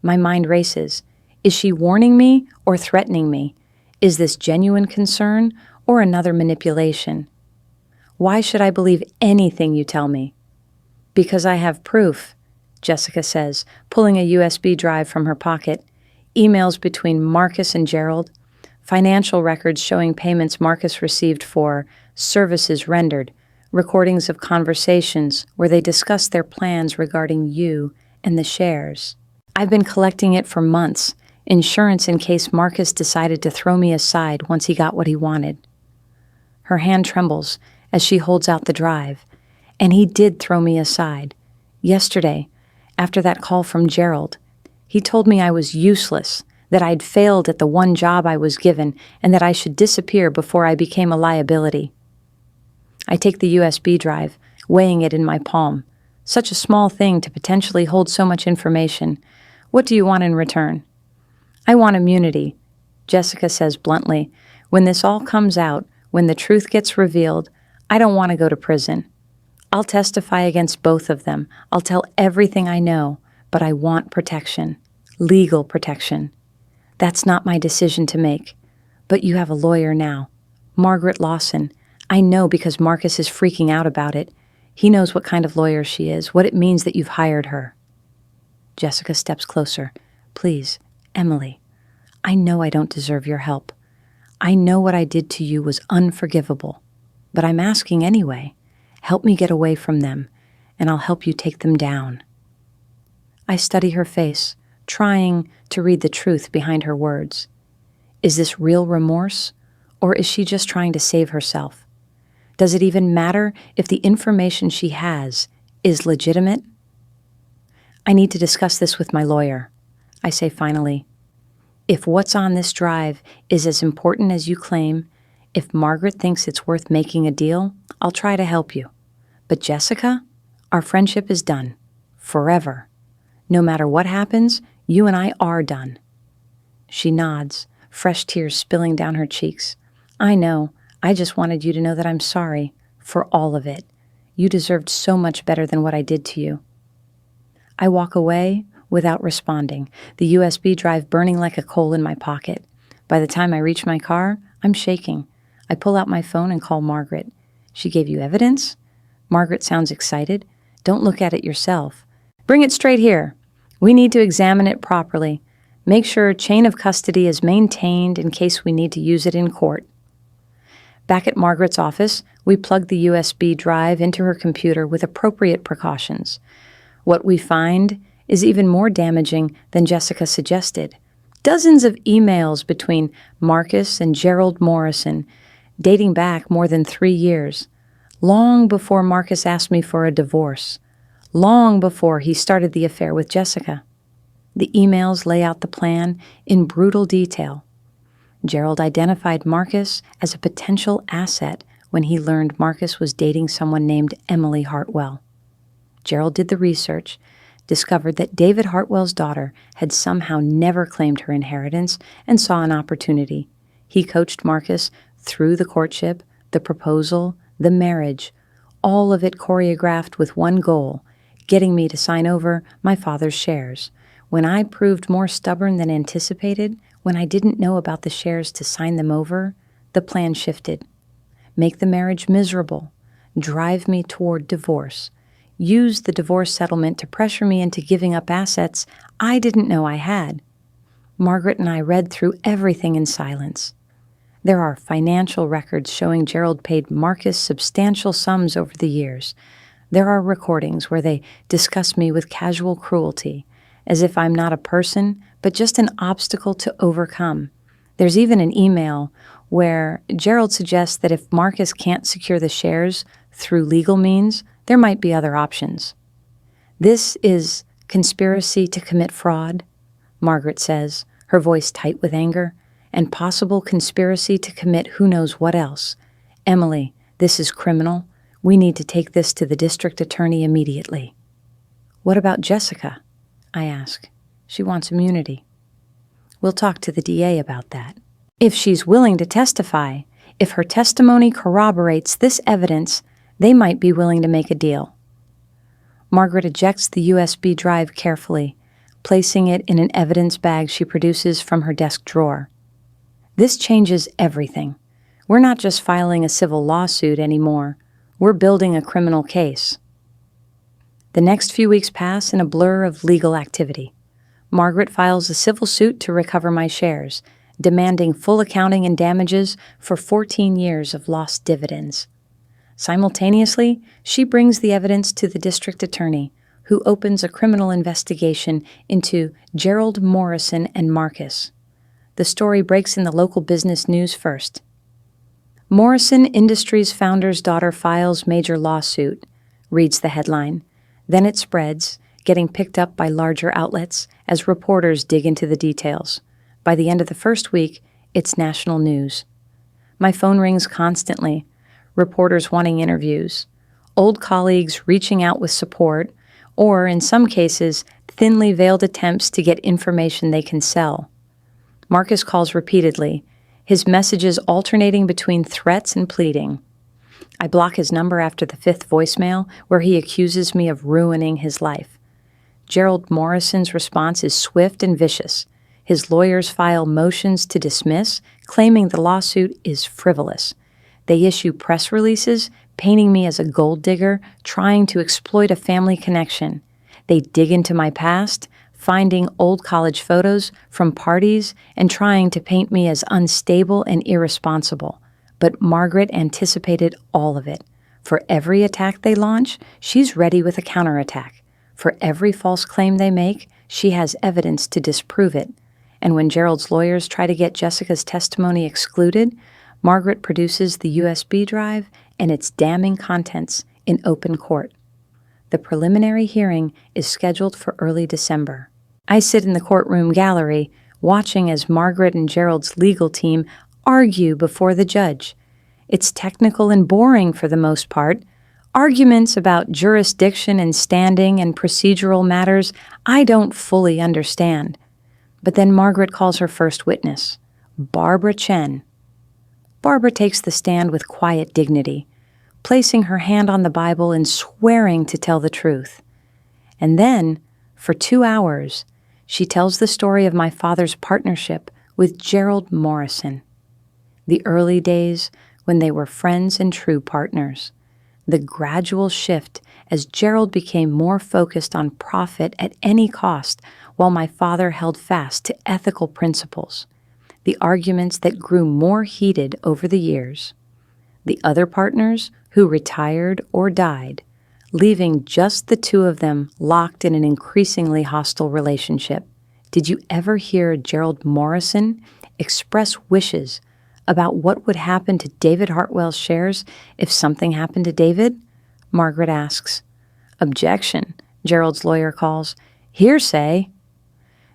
My mind races. Is she warning me or threatening me? Is this genuine concern or another manipulation? Why should I believe anything you tell me? Because I have proof, Jessica says, pulling a USB drive from her pocket. Emails between Marcus and Gerald, financial records showing payments Marcus received for services rendered, recordings of conversations where they discuss their plans regarding you and the shares. I've been collecting it for months, insurance in case Marcus decided to throw me aside once he got what he wanted. Her hand trembles as she holds out the drive, and he did throw me aside. Yesterday, after that call from Gerald, he told me I was useless, that I'd failed at the one job I was given, and that I should disappear before I became a liability. I take the USB drive, weighing it in my palm. Such a small thing to potentially hold so much information. What do you want in return? I want immunity, Jessica says bluntly. When this all comes out, when the truth gets revealed, I don't want to go to prison. I'll testify against both of them. I'll tell everything I know, but I want protection. Legal protection. That's not my decision to make. But you have a lawyer now. Margaret Lawson. I know because Marcus is freaking out about it. He knows what kind of lawyer she is, what it means that you've hired her. Jessica steps closer. Please, Emily, I know I don't deserve your help. I know what I did to you was unforgivable. But I'm asking anyway. Help me get away from them, and I'll help you take them down. I study her face, trying to read the truth behind her words. Is this real remorse, or is she just trying to save herself? Does it even matter if the information she has is legitimate? I need to discuss this with my lawyer, I say finally. If what's on this drive is as important as you claim, if Margaret thinks it's worth making a deal, I'll try to help you. But Jessica, our friendship is done. Forever. No matter what happens, you and I are done. She nods, fresh tears spilling down her cheeks. I know. I just wanted you to know that I'm sorry for all of it. You deserved so much better than what I did to you. I walk away without responding, the USB drive burning like a coal in my pocket. By the time I reach my car, I'm shaking. I pull out my phone and call Margaret. She gave you evidence? Margaret sounds excited. Don't look at it yourself. Bring it straight here. We need to examine it properly. Make sure chain of custody is maintained in case we need to use it in court. Back at Margaret's office, we plug the USB drive into her computer with appropriate precautions. What we find is even more damaging than Jessica suggested. Dozens of emails between Marcus and Gerald Morrison, dating back more than 3 years, long before Marcus asked me for a divorce, long before he started the affair with Jessica. The emails lay out the plan in brutal detail. Gerald identified Marcus as a potential asset when he learned Marcus was dating someone named Emily Hartwell. Gerald did the research, discovered that David Hartwell's daughter had somehow never claimed her inheritance, and saw an opportunity. He coached Marcus through the courtship, the proposal, the marriage, all of it choreographed with one goal, getting me to sign over my father's shares. When I proved more stubborn than anticipated, when I didn't know about the shares to sign them over, the plan shifted. Make the marriage miserable, drive me toward divorce, use the divorce settlement to pressure me into giving up assets I didn't know I had. Margaret and I read through everything in silence. There are financial records showing Gerald paid Marcus substantial sums over the years. There are recordings where they discuss me with casual cruelty, as if I'm not a person, but just an obstacle to overcome. There's even an email where Gerald suggests that if Marcus can't secure the shares through legal means, there might be other options. This is conspiracy to commit fraud, Margaret says, her voice tight with anger, and possible conspiracy to commit who knows what else. Emily, this is criminal. We need to take this to the district attorney immediately. What about Jessica? I ask. She wants immunity. We'll talk to the DA about that. If she's willing to testify, if her testimony corroborates this evidence, they might be willing to make a deal. Margaret ejects the USB drive carefully, placing it in an evidence bag she produces from her desk drawer. This changes everything. We're not just filing a civil lawsuit anymore. We're building a criminal case. The next few weeks pass in a blur of legal activity. Margaret files a civil suit to recover my shares, demanding full accounting and damages for 14 years of lost dividends. Simultaneously, she brings the evidence to the district attorney, who opens a criminal investigation into Gerald Morrison and Marcus. The story breaks in the local business news first. Morrison Industries founder's daughter files major lawsuit, reads the headline. Then it spreads, getting picked up by larger outlets as reporters dig into the details. By the end of the first week, it's national news. My phone rings constantly, reporters wanting interviews, old colleagues reaching out with support, or, in some cases, thinly veiled attempts to get information they can sell. Marcus calls repeatedly, his messages alternating between threats and pleading. I block his number after the 5th voicemail, where he accuses me of ruining his life. Gerald Morrison's response is swift and vicious. His lawyers file motions to dismiss, claiming the lawsuit is frivolous. They issue press releases, painting me as a gold digger, trying to exploit a family connection. They dig into my past, finding old college photos from parties and trying to paint me as unstable and irresponsible. But Margaret anticipated all of it. For every attack they launch, she's ready with a counterattack. For every false claim they make, she has evidence to disprove it. And when Gerald's lawyers try to get Jessica's testimony excluded, Margaret produces the USB drive and its damning contents in open court. The preliminary hearing is scheduled for early December. I sit in the courtroom gallery, watching as Margaret and Gerald's legal team argue before the judge. It's technical and boring for the most part. Arguments about jurisdiction and standing and procedural matters I don't fully understand. But then Margaret calls her first witness, Barbara Chen. Barbara takes the stand with quiet dignity, placing her hand on the Bible and swearing to tell the truth. And then, for 2 hours, she tells the story of my father's partnership with Gerald Morrison. The early days when they were friends and true partners. The gradual shift as Gerald became more focused on profit at any cost, while my father held fast to ethical principles. The arguments that grew more heated over the years. The other partners, who retired or died, leaving just the two of them locked in an increasingly hostile relationship. Did you ever hear Gerald Morrison express wishes about what would happen to David Hartwell's shares if something happened to David? Margaret asks. Objection, Gerald's lawyer calls. Hearsay.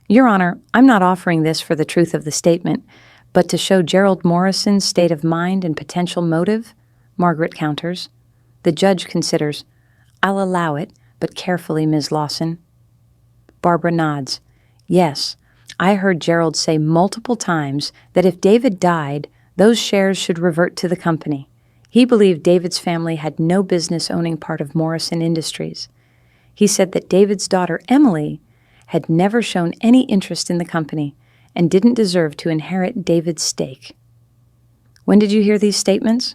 Your Honor, I'm not offering this for the truth of the statement, but to show Gerald Morrison's state of mind and potential motive, Margaret counters. The judge considers. I'll allow it, but carefully, Ms. Lawson. Barbara nods. Yes, I heard Gerald say multiple times that if David died, those shares should revert to the company. He believed David's family had no business owning part of Morrison Industries. He said that David's daughter, Emily, had never shown any interest in the company and didn't deserve to inherit David's stake. When did you hear these statements?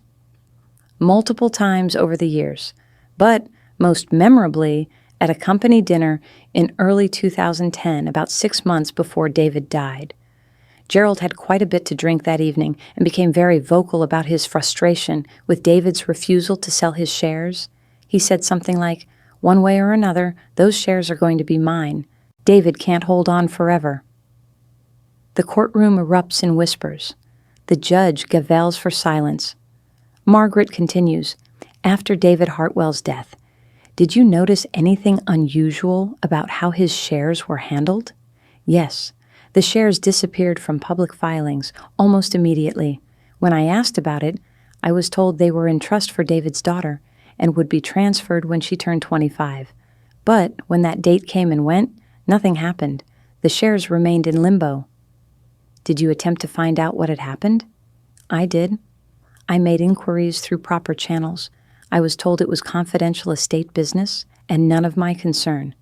Multiple times over the years, but most memorably at a company dinner in early 2010, about 6 months before David died. Gerald had quite a bit to drink that evening and became very vocal about his frustration with David's refusal to sell his shares. He said something like, "One way or another, those shares are going to be mine. David can't hold on forever." The courtroom erupts in whispers. The judge gavels for silence. Margaret continues, after David Hartwell's death, did you notice anything unusual about how his shares were handled? Yes, the shares disappeared from public filings almost immediately. When I asked about it, I was told they were in trust for David's daughter and would be transferred when she turned 25. But when that date came and went, nothing happened. The shares remained in limbo. Did you attempt to find out what had happened? I did. I made inquiries through proper channels. I was told it was confidential estate business and none of my concern.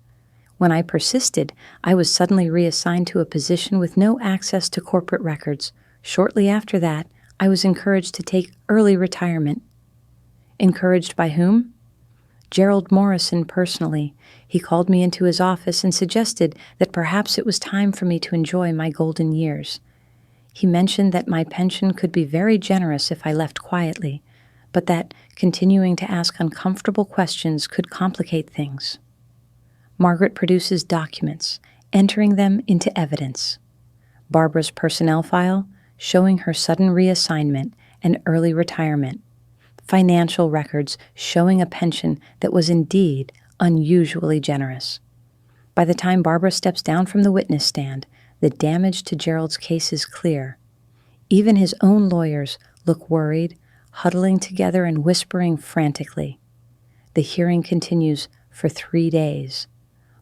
When I persisted, I was suddenly reassigned to a position with no access to corporate records. Shortly after that, I was encouraged to take early retirement. Encouraged by whom? Gerald Morrison personally. He called me into his office and suggested that perhaps it was time for me to enjoy my golden years. He mentioned that my pension could be very generous if I left quietly, but that continuing to ask uncomfortable questions could complicate things. Margaret produces documents, entering them into evidence. Barbara's personnel file, showing her sudden reassignment and early retirement. Financial records showing a pension that was indeed unusually generous. By the time Barbara steps down from the witness stand, the damage to Gerald's case is clear. Even his own lawyers look worried, huddling together and whispering frantically. The hearing continues for 3 days.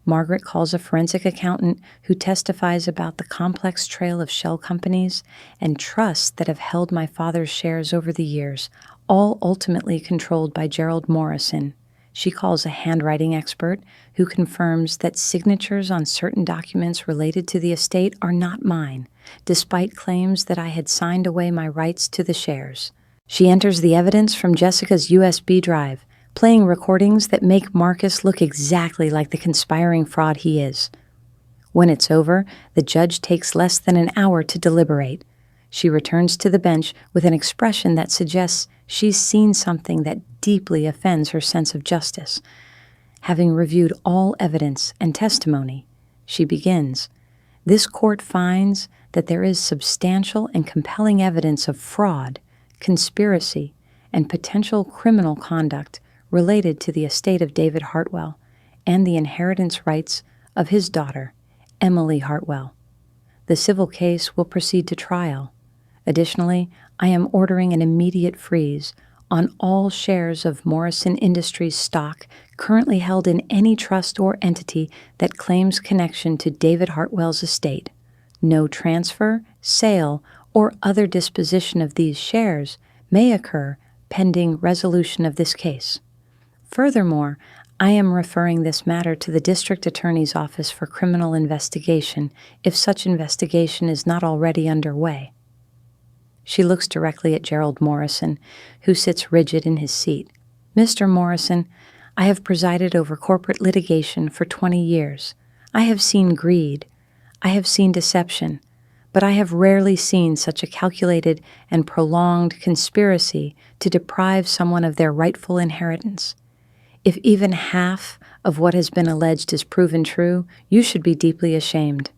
Margaret calls a forensic accountant who testifies about the complex trail of shell companies and trusts that have held my father's shares over the years, all ultimately controlled by Gerald Morrison. She calls a handwriting expert who confirms that signatures on certain documents related to the estate are not mine, despite claims that I had signed away my rights to the shares. She enters the evidence from Jessica's USB drive, playing recordings that make Marcus look exactly like the conspiring fraud he is. When it's over, the judge takes less than an hour to deliberate. She returns to the bench with an expression that suggests she's seen something that deeply offends her sense of justice. Having reviewed all evidence and testimony, she begins, "This court finds that there is substantial and compelling evidence of fraud, conspiracy, and potential criminal conduct related to the estate of David Hartwell and the inheritance rights of his daughter, Emily Hartwell. The civil case will proceed to trial. Additionally, I am ordering an immediate freeze on all shares of Morrison Industries stock currently held in any trust or entity that claims connection to David Hartwell's estate. No transfer, sale, or other disposition of these shares may occur pending resolution of this case. Furthermore, I am referring this matter to the District Attorney's Office for criminal investigation if such investigation is not already underway." She looks directly at Gerald Morrison, who sits rigid in his seat. "Mr. Morrison, I have presided over corporate litigation for 20 years. I have seen greed. I have seen deception. But I have rarely seen such a calculated and prolonged conspiracy to deprive someone of their rightful inheritance. If even half of what has been alleged is proven true, you should be deeply ashamed.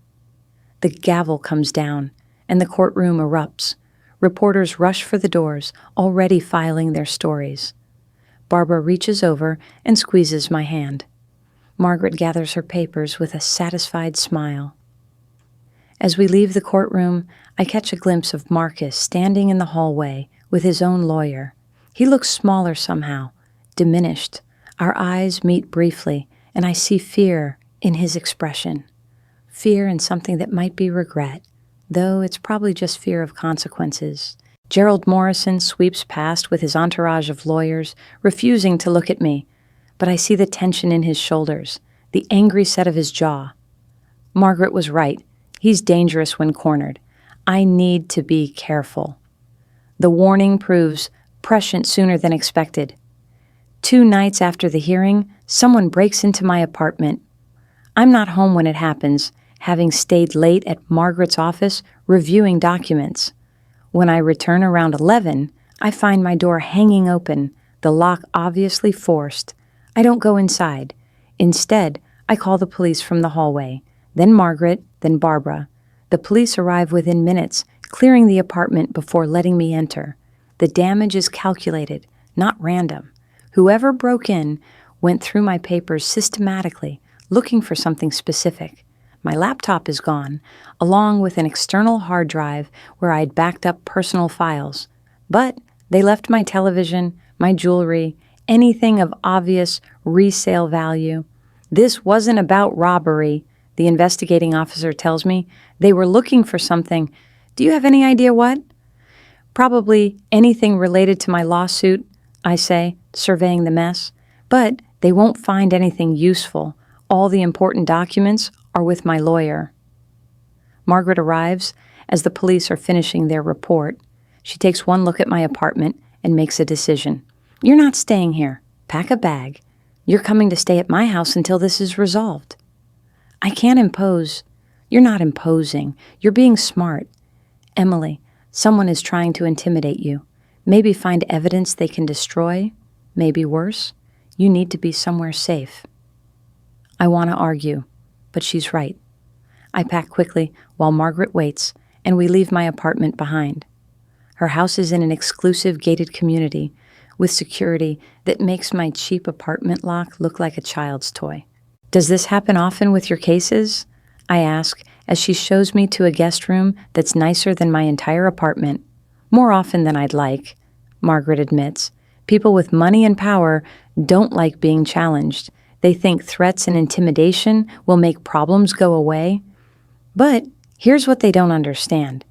The gavel comes down, and the courtroom erupts. Reporters rush for the doors, already filing their stories. Barbara reaches over and squeezes my hand. Margaret gathers her papers with a satisfied smile. As we leave the courtroom, I catch a glimpse of Marcus standing in the hallway with his own lawyer. He looks smaller somehow, diminished. Our eyes meet briefly, and I see fear in his expression. Fear and something that might be regret, though it's probably just fear of consequences. Gerald Morrison sweeps past with his entourage of lawyers, refusing to look at me, but I see the tension in his shoulders, the angry set of his jaw. Margaret was right. He's dangerous when cornered. I need to be careful. The warning proves prescient sooner than expected. 2 nights after the hearing, someone breaks into my apartment. I'm not home when it happens, having stayed late at Margaret's office reviewing documents. When I return around 11, I find my door hanging open, the lock obviously forced. I don't go inside. Instead, I call the police from the hallway, then Margaret, then Barbara. The police arrive within minutes, clearing the apartment before letting me enter. The damage is calculated, not random. Whoever broke in went through my papers systematically, looking for something specific. My laptop is gone, along with an external hard drive where I'd backed up personal files. But they left my television, my jewelry, anything of obvious resale value. This wasn't about robbery, the investigating officer tells me. They were looking for something. Do you have any idea what? Probably anything related to my lawsuit, I say, surveying the mess. But they won't find anything useful. All the important documents are with my lawyer. Margaret arrives as the police are finishing their report. She takes one look at my apartment and makes a decision. You're not staying here. Pack a bag. You're coming to stay at my house until this is resolved. I can't impose. You're not imposing. You're being smart. Emily, someone is trying to intimidate you. Maybe find evidence they can destroy. Maybe worse. You need to be somewhere safe. I want to argue, but she's right. I pack quickly while Margaret waits, and we leave my apartment behind. Her house is in an exclusive gated community with security that makes my cheap apartment lock look like a child's toy. Does this happen often with your cases? I ask as she shows me to a guest room that's nicer than my entire apartment. More often than I'd like, Margaret admits. People with money and power don't like being challenged. They think threats and intimidation will make problems go away. But here's what they don't understand.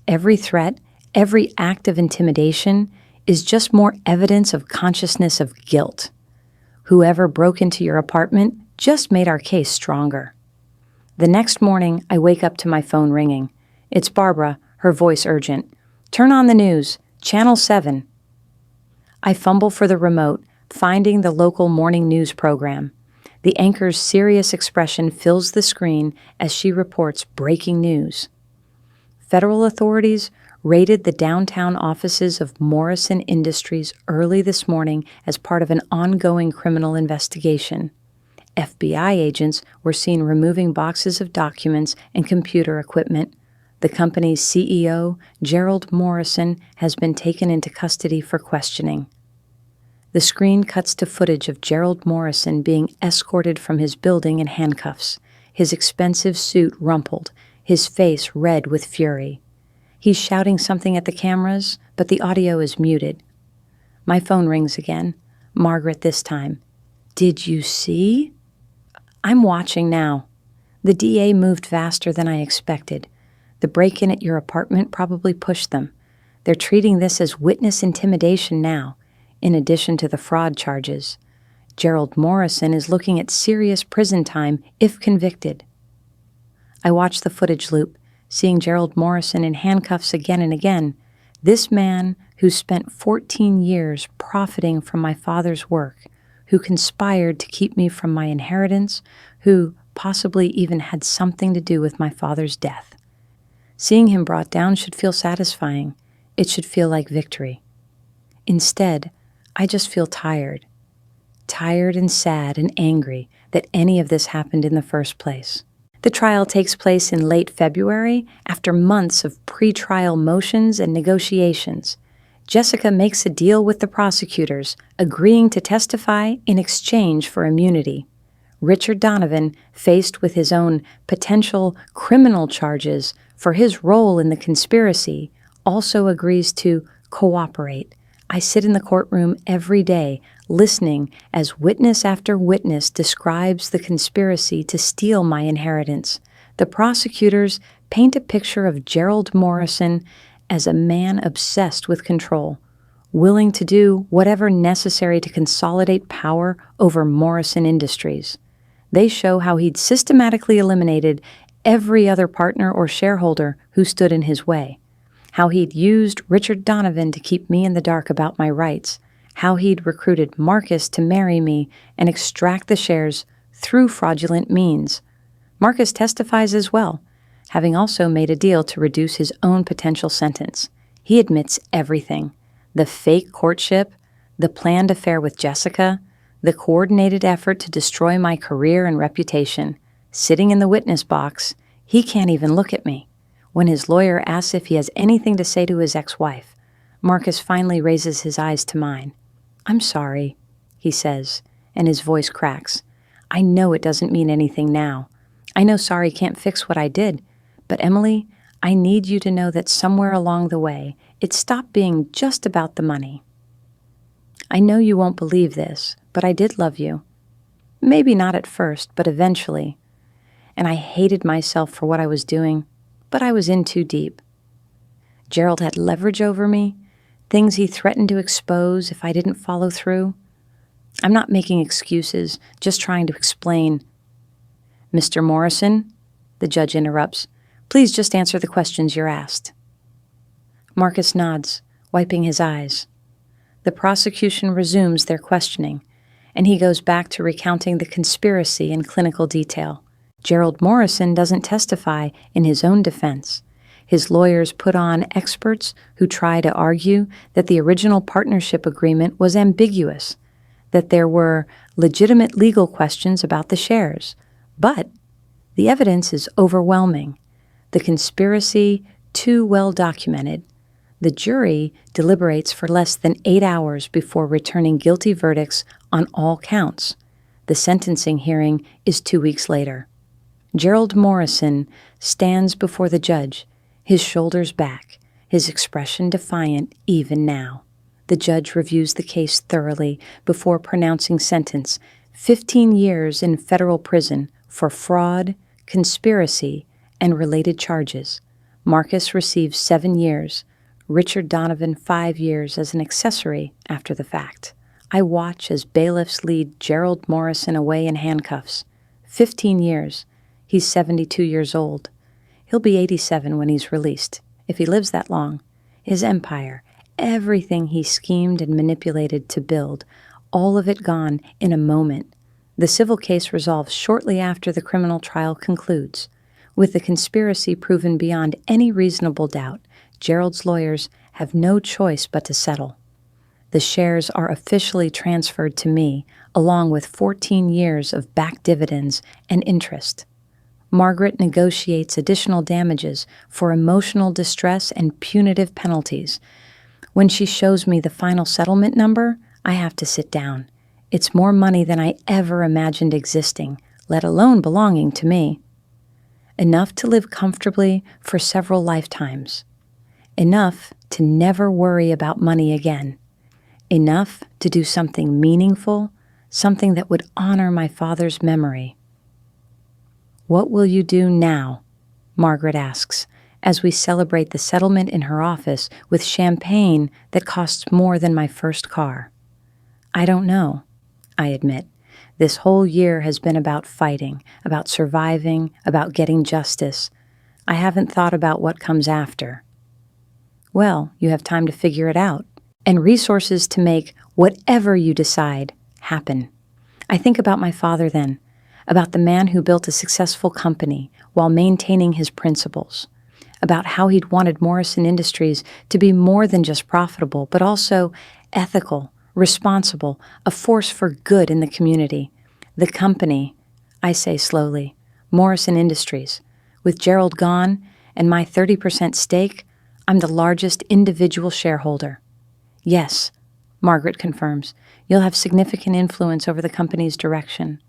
Every threat, every act of intimidation is just more evidence of consciousness of guilt. Whoever broke into your apartment just made our case stronger. The next morning, I wake up to my phone ringing. It's Barbara, her voice urgent. Turn on the news, Channel 7. I fumble for the remote, finding the local morning news program. The anchor's serious expression fills the screen as she reports breaking news. Federal authorities raided the downtown offices of Morrison Industries early this morning as part of an ongoing criminal investigation. FBI agents were seen removing boxes of documents and computer equipment. The company's CEO, Gerald Morrison, has been taken into custody for questioning. The screen cuts to footage of Gerald Morrison being escorted from his building in handcuffs, his expensive suit rumpled, his face red with fury. He's shouting something at the cameras, but the audio is muted. My phone rings again. Margaret this time. Did you see? I'm watching now. The DA moved faster than I expected. The break-in at your apartment probably pushed them. They're treating this as witness intimidation now, in addition to the fraud charges. Gerald Morrison is looking at serious prison time if convicted. I watch the footage loop, seeing Gerald Morrison in handcuffs again and again. This man who spent 14 years profiting from my father's work, who conspired to keep me from my inheritance, who possibly even had something to do with my father's death. Seeing him brought down should feel satisfying. It should feel like victory. Instead, I just feel tired. tired and sad and angry that any of this happened in the first place. The trial takes place in late February after months of pre-trial motions and negotiations. Jessica makes a deal with the prosecutors, agreeing to testify in exchange for immunity. Richard Donovan, faced with his own potential criminal charges for his role in the conspiracy, also agrees to cooperate. I sit in the courtroom every day, listening as witness after witness describes the conspiracy to steal my inheritance. The prosecutors paint a picture of Gerald Morrison as a man obsessed with control, willing to do whatever necessary to consolidate power over Morrison Industries. They show how he'd systematically eliminated every other partner or shareholder who stood in his way, how he'd used Richard Donovan to keep me in the dark about my rights, how he'd recruited Marcus to marry me and extract the shares through fraudulent means. Marcus testifies as well, having also made a deal to reduce his own potential sentence. He admits everything: the fake courtship, the planned affair with Jessica, the coordinated effort to destroy my career and reputation. Sitting in the witness box, he can't even look at me. When his lawyer asks if he has anything to say to his ex-wife, Marcus finally raises his eyes to mine. "I'm sorry," he says, and his voice cracks. "I know it doesn't mean anything now. I know sorry can't fix what I did, but Emily, I need you to know that somewhere along the way, it stopped being just about the money. I know you won't believe this, but I did love you. Maybe not at first, but eventually. And I hated myself for what I was doing, but I was in too deep. Gerald had leverage over me, things he threatened to expose if I didn't follow through. I'm not making excuses, just trying to explain." "Mr. Morrison," the judge interrupts, "please just answer the questions you're asked." Marcus nods, wiping his eyes. The prosecution resumes their questioning, and he goes back to recounting the conspiracy in clinical detail. Gerald Morrison doesn't testify in his own defense. His lawyers put on experts who try to argue that the original partnership agreement was ambiguous, that there were legitimate legal questions about the shares. But the evidence is overwhelming. The conspiracy too well documented. The jury deliberates for less than 8 hours before returning guilty verdicts on all counts. The sentencing hearing is 2 weeks later. Gerald Morrison stands before the judge, his shoulders back, his expression defiant even now. The judge reviews the case thoroughly before pronouncing sentence: 15 years in federal prison for fraud, conspiracy, and related charges. Marcus receives 7 years. Richard Donovan 5 years as an accessory after the fact. I watch as bailiffs lead Gerald Morrison away in handcuffs. 15 years. He's 72 years old. He'll be 87 when he's released, if he lives that long. His empire, everything he schemed and manipulated to build, all of it gone in a moment. The civil case resolves shortly after the criminal trial concludes. With the conspiracy proven beyond any reasonable doubt, Gerald's lawyers have no choice but to settle. The shares are officially transferred to me, along with 14 years of back dividends and interest. Margaret negotiates additional damages for emotional distress and punitive penalties. When she shows me the final settlement number, I have to sit down. It's more money than I ever imagined existing, let alone belonging to me. Enough to live comfortably for several lifetimes. Enough to never worry about money again. Enough to do something meaningful, something that would honor my father's memory. "What will you do now?" Margaret asks, as we celebrate the settlement in her office with champagne that costs more than my first car. "I don't know," I admit. This whole year has been about fighting, about surviving, about getting justice. I haven't thought about what comes after. "Well, you have time to figure it out, and resources to make whatever you decide happen." I think about my father then, about the man who built a successful company while maintaining his principles, about how he'd wanted Morrison Industries to be more than just profitable, but also ethical, responsible, a force for good in the community. The company, I say slowly, Morrison Industries. With Gerald gone and my 30% stake, I'm the largest individual shareholder. Yes, Margaret confirms, you'll have significant influence over the company's direction.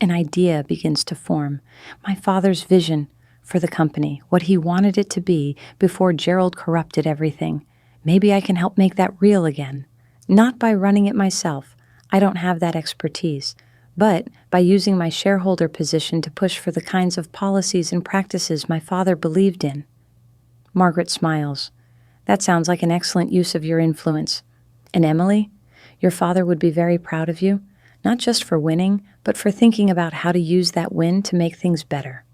An idea begins to form. My father's vision for the company, what he wanted it to be before Gerald corrupted everything. Maybe I can help make that real again. Not by running it myself. I don't have that expertise. But by using my shareholder position to push for the kinds of policies and practices my father believed in. Margaret smiles. That sounds like an excellent use of your influence. And Emily, your father would be very proud of you, not just for winning, but for thinking about how to use that win to make things better.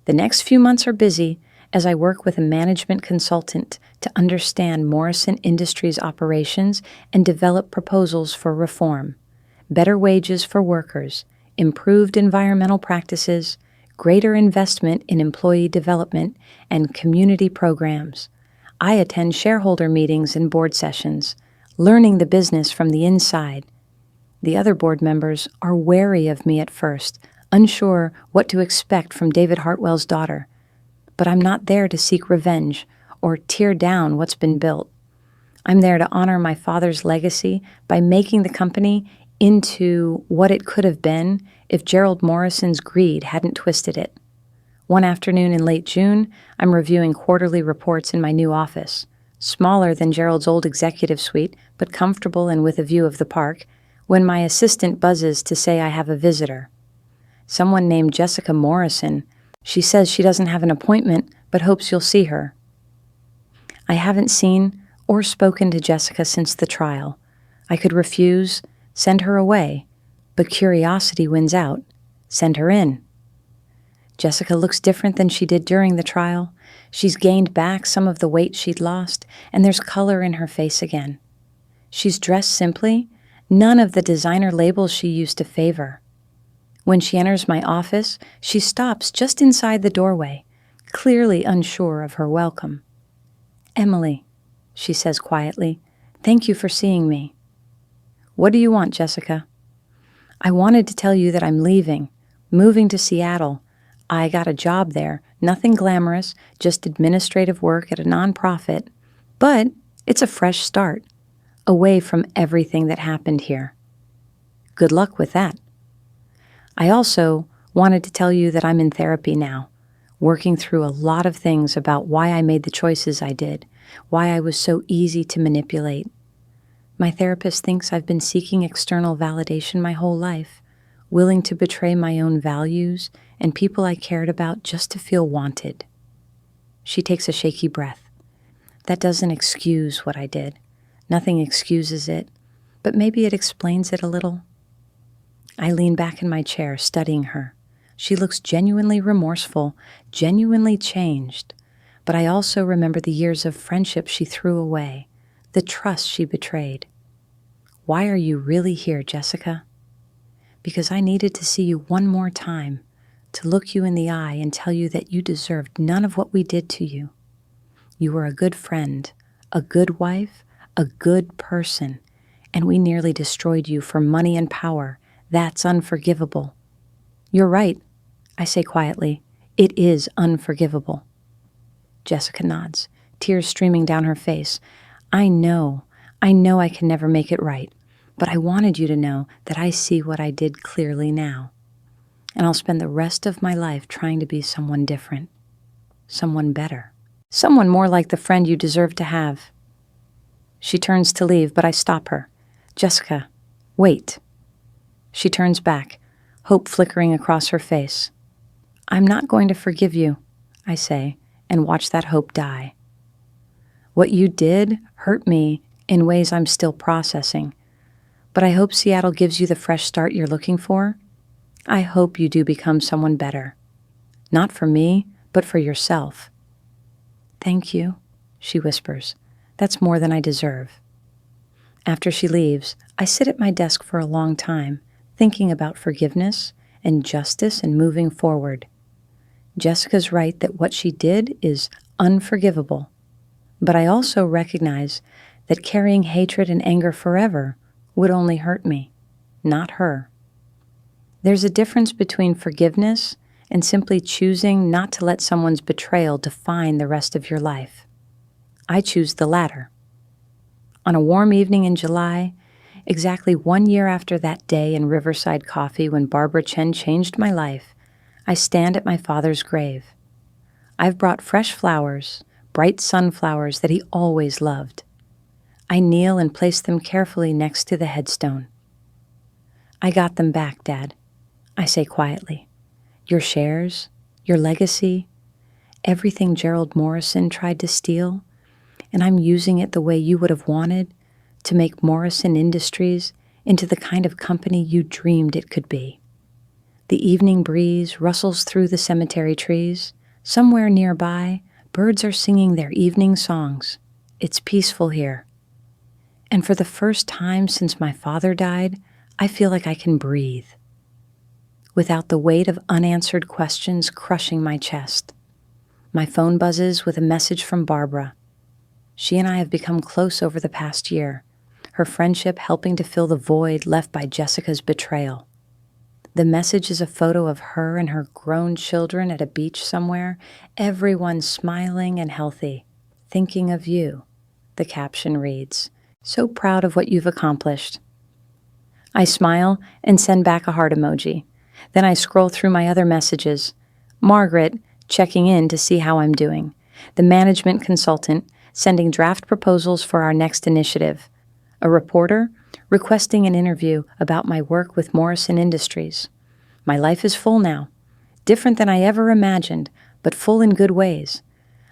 The next few months are busy as I work with a management consultant to understand Morrison Industries operations and develop proposals for reform. Better wages for workers, improved environmental practices, greater investment in employee development, and community programs. I attend shareholder meetings and board sessions, learning the business from the inside. The other board members are wary of me at first, unsure what to expect from David Hartwell's daughter. But I'm not there to seek revenge or tear down what's been built. I'm there to honor my father's legacy by making the company into what it could have been if Gerald Morrison's greed hadn't twisted it. One afternoon in late June, I'm reviewing quarterly reports in my new office, smaller than Gerald's old executive suite, but comfortable and with a view of the park, when my assistant buzzes to say I have a visitor. Someone named Jessica Morrison. She says she doesn't have an appointment, but hopes you'll see her. I haven't seen or spoken to Jessica since the trial. I could refuse, send her away, but curiosity wins out. Send her in. Jessica looks different than she did during the trial. She's gained back some of the weight she'd lost, and there's color in her face again. She's dressed simply, none of the designer labels she used to favor. When she enters my office, she stops just inside the doorway, clearly unsure of her welcome. "Emily," she says quietly, "thank you for seeing me." "What do you want, Jessica?" "I wanted to tell you that I'm leaving, moving to Seattle. I got a job there, nothing glamorous, just administrative work at a nonprofit. But it's a fresh start, away from everything that happened here." "Good luck with that." "I also wanted to tell you that I'm in therapy now, working through a lot of things about why I made the choices I did, why I was so easy to manipulate. My therapist thinks I've been seeking external validation my whole life, willing to betray my own values and people I cared about just to feel wanted." She takes a shaky breath. "That doesn't excuse what I did. Nothing excuses it, but maybe it explains it a little." I lean back in my chair, studying her. She looks genuinely remorseful, genuinely changed. But I also remember the years of friendship she threw away, the trust she betrayed. "Why are you really here, Jessica?" "Because I needed to see you one more time, to look you in the eye and tell you that you deserved none of what we did to you. You were a good friend, a good wife, a good person, and we nearly destroyed you for money and power. That's unforgivable." "You're right," I say quietly. "It is unforgivable." Jessica nods, tears streaming down her face. I know I can never make it right, but I wanted you to know that I see what I did clearly now. And I'll spend the rest of my life trying to be someone different, someone better, someone more like the friend you deserve to have." She turns to leave, but I stop her. "Jessica, wait." She turns back, hope flickering across her face. "I'm not going to forgive you," I say, and watch that hope die. What you did hurt me in ways I'm still processing, but I hope Seattle gives you the fresh start you're looking for. I hope you do become someone better. Not for me, but for yourself." "Thank you," she whispers. "That's more than I deserve." After she leaves, I sit at my desk for a long time, thinking about forgiveness and justice and moving forward. Jessica's right that what she did is unforgivable, but I also recognize that carrying hatred and anger forever would only hurt me, not her. There's a difference between forgiveness and simply choosing not to let someone's betrayal define the rest of your life. I choose the latter. On a warm evening in July, exactly 1 year after that day in Riverside Coffee when Barbara Chen changed my life, I stand at my father's grave. I've brought fresh flowers, bright sunflowers that he always loved. I kneel and place them carefully next to the headstone. I got them back, Dad, I say quietly. Your shares, your legacy, everything Gerald Morrison tried to steal, and I'm using it the way you would have wanted to make Morrison Industries into the kind of company you dreamed it could be. The evening breeze rustles through the cemetery trees. Somewhere nearby, birds are singing their evening songs. It's peaceful here. And for the first time since my father died, I feel like I can breathe, without the weight of unanswered questions crushing my chest. My phone buzzes with a message from Barbara. She and I have become close over the past year, her friendship helping to fill the void left by Jessica's betrayal. The message is a photo of her and her grown children at a beach somewhere, everyone smiling and healthy. Thinking of you, the caption reads. So proud of what you've accomplished. I smile and send back a heart emoji. Then I scroll through my other messages. Margaret, checking in to see how I'm doing. The management consultant, sending draft proposals for our next initiative. A reporter, requesting an interview about my work with Morrison Industries. My life is full now. Different than I ever imagined, but full in good ways.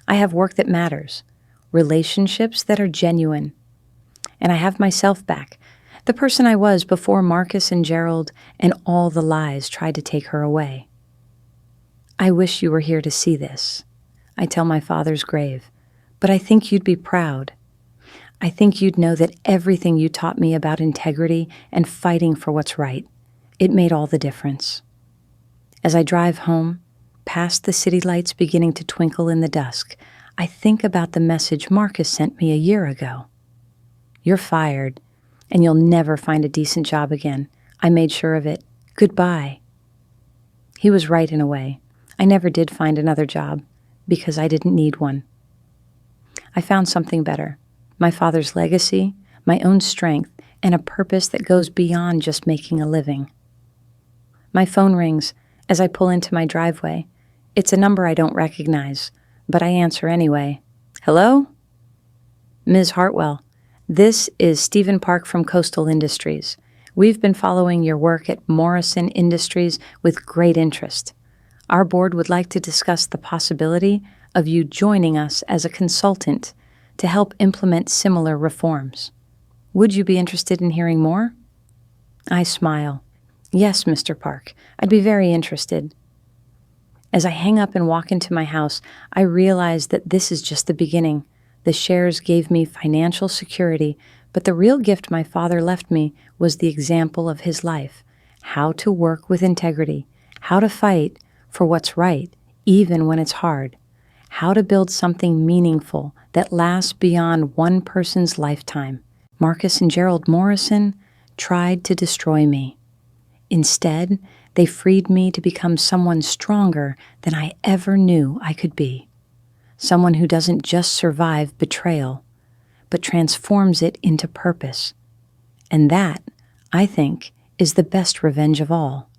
I have work that matters. Relationships that are genuine. And I have myself back, the person I was before Marcus and Gerald and all the lies tried to take her away. I wish you were here to see this, I tell my father's grave, but I think you'd be proud. I think you'd know that everything you taught me about integrity and fighting for what's right, it made all the difference. As I drive home, past the city lights beginning to twinkle in the dusk, I think about the message Marcus sent me a year ago. You're fired, and you'll never find a decent job again. I made sure of it. Goodbye. He was right in a way. I never did find another job, because I didn't need one. I found something better. My father's legacy, my own strength, and a purpose that goes beyond just making a living. My phone rings as I pull into my driveway. It's a number I don't recognize, but I answer anyway. Hello? Ms. Hartwell. This is Stephen Park from Coastal Industries. We've been following your work at Morrison Industries with great interest. Our board would like to discuss the possibility of you joining us as a consultant to help implement similar reforms. Would you be interested in hearing more? I smile. Yes, Mr. Park, I'd be very interested. As I hang up and walk into my house, I realize that this is just the beginning. The shares gave me financial security, but the real gift my father left me was the example of his life, how to work with integrity, how to fight for what's right, even when it's hard, how to build something meaningful that lasts beyond one person's lifetime. Marcus and Gerald Morrison tried to destroy me. Instead, they freed me to become someone stronger than I ever knew I could be. Someone who doesn't just survive betrayal, but transforms it into purpose. And that, I think, is the best revenge of all.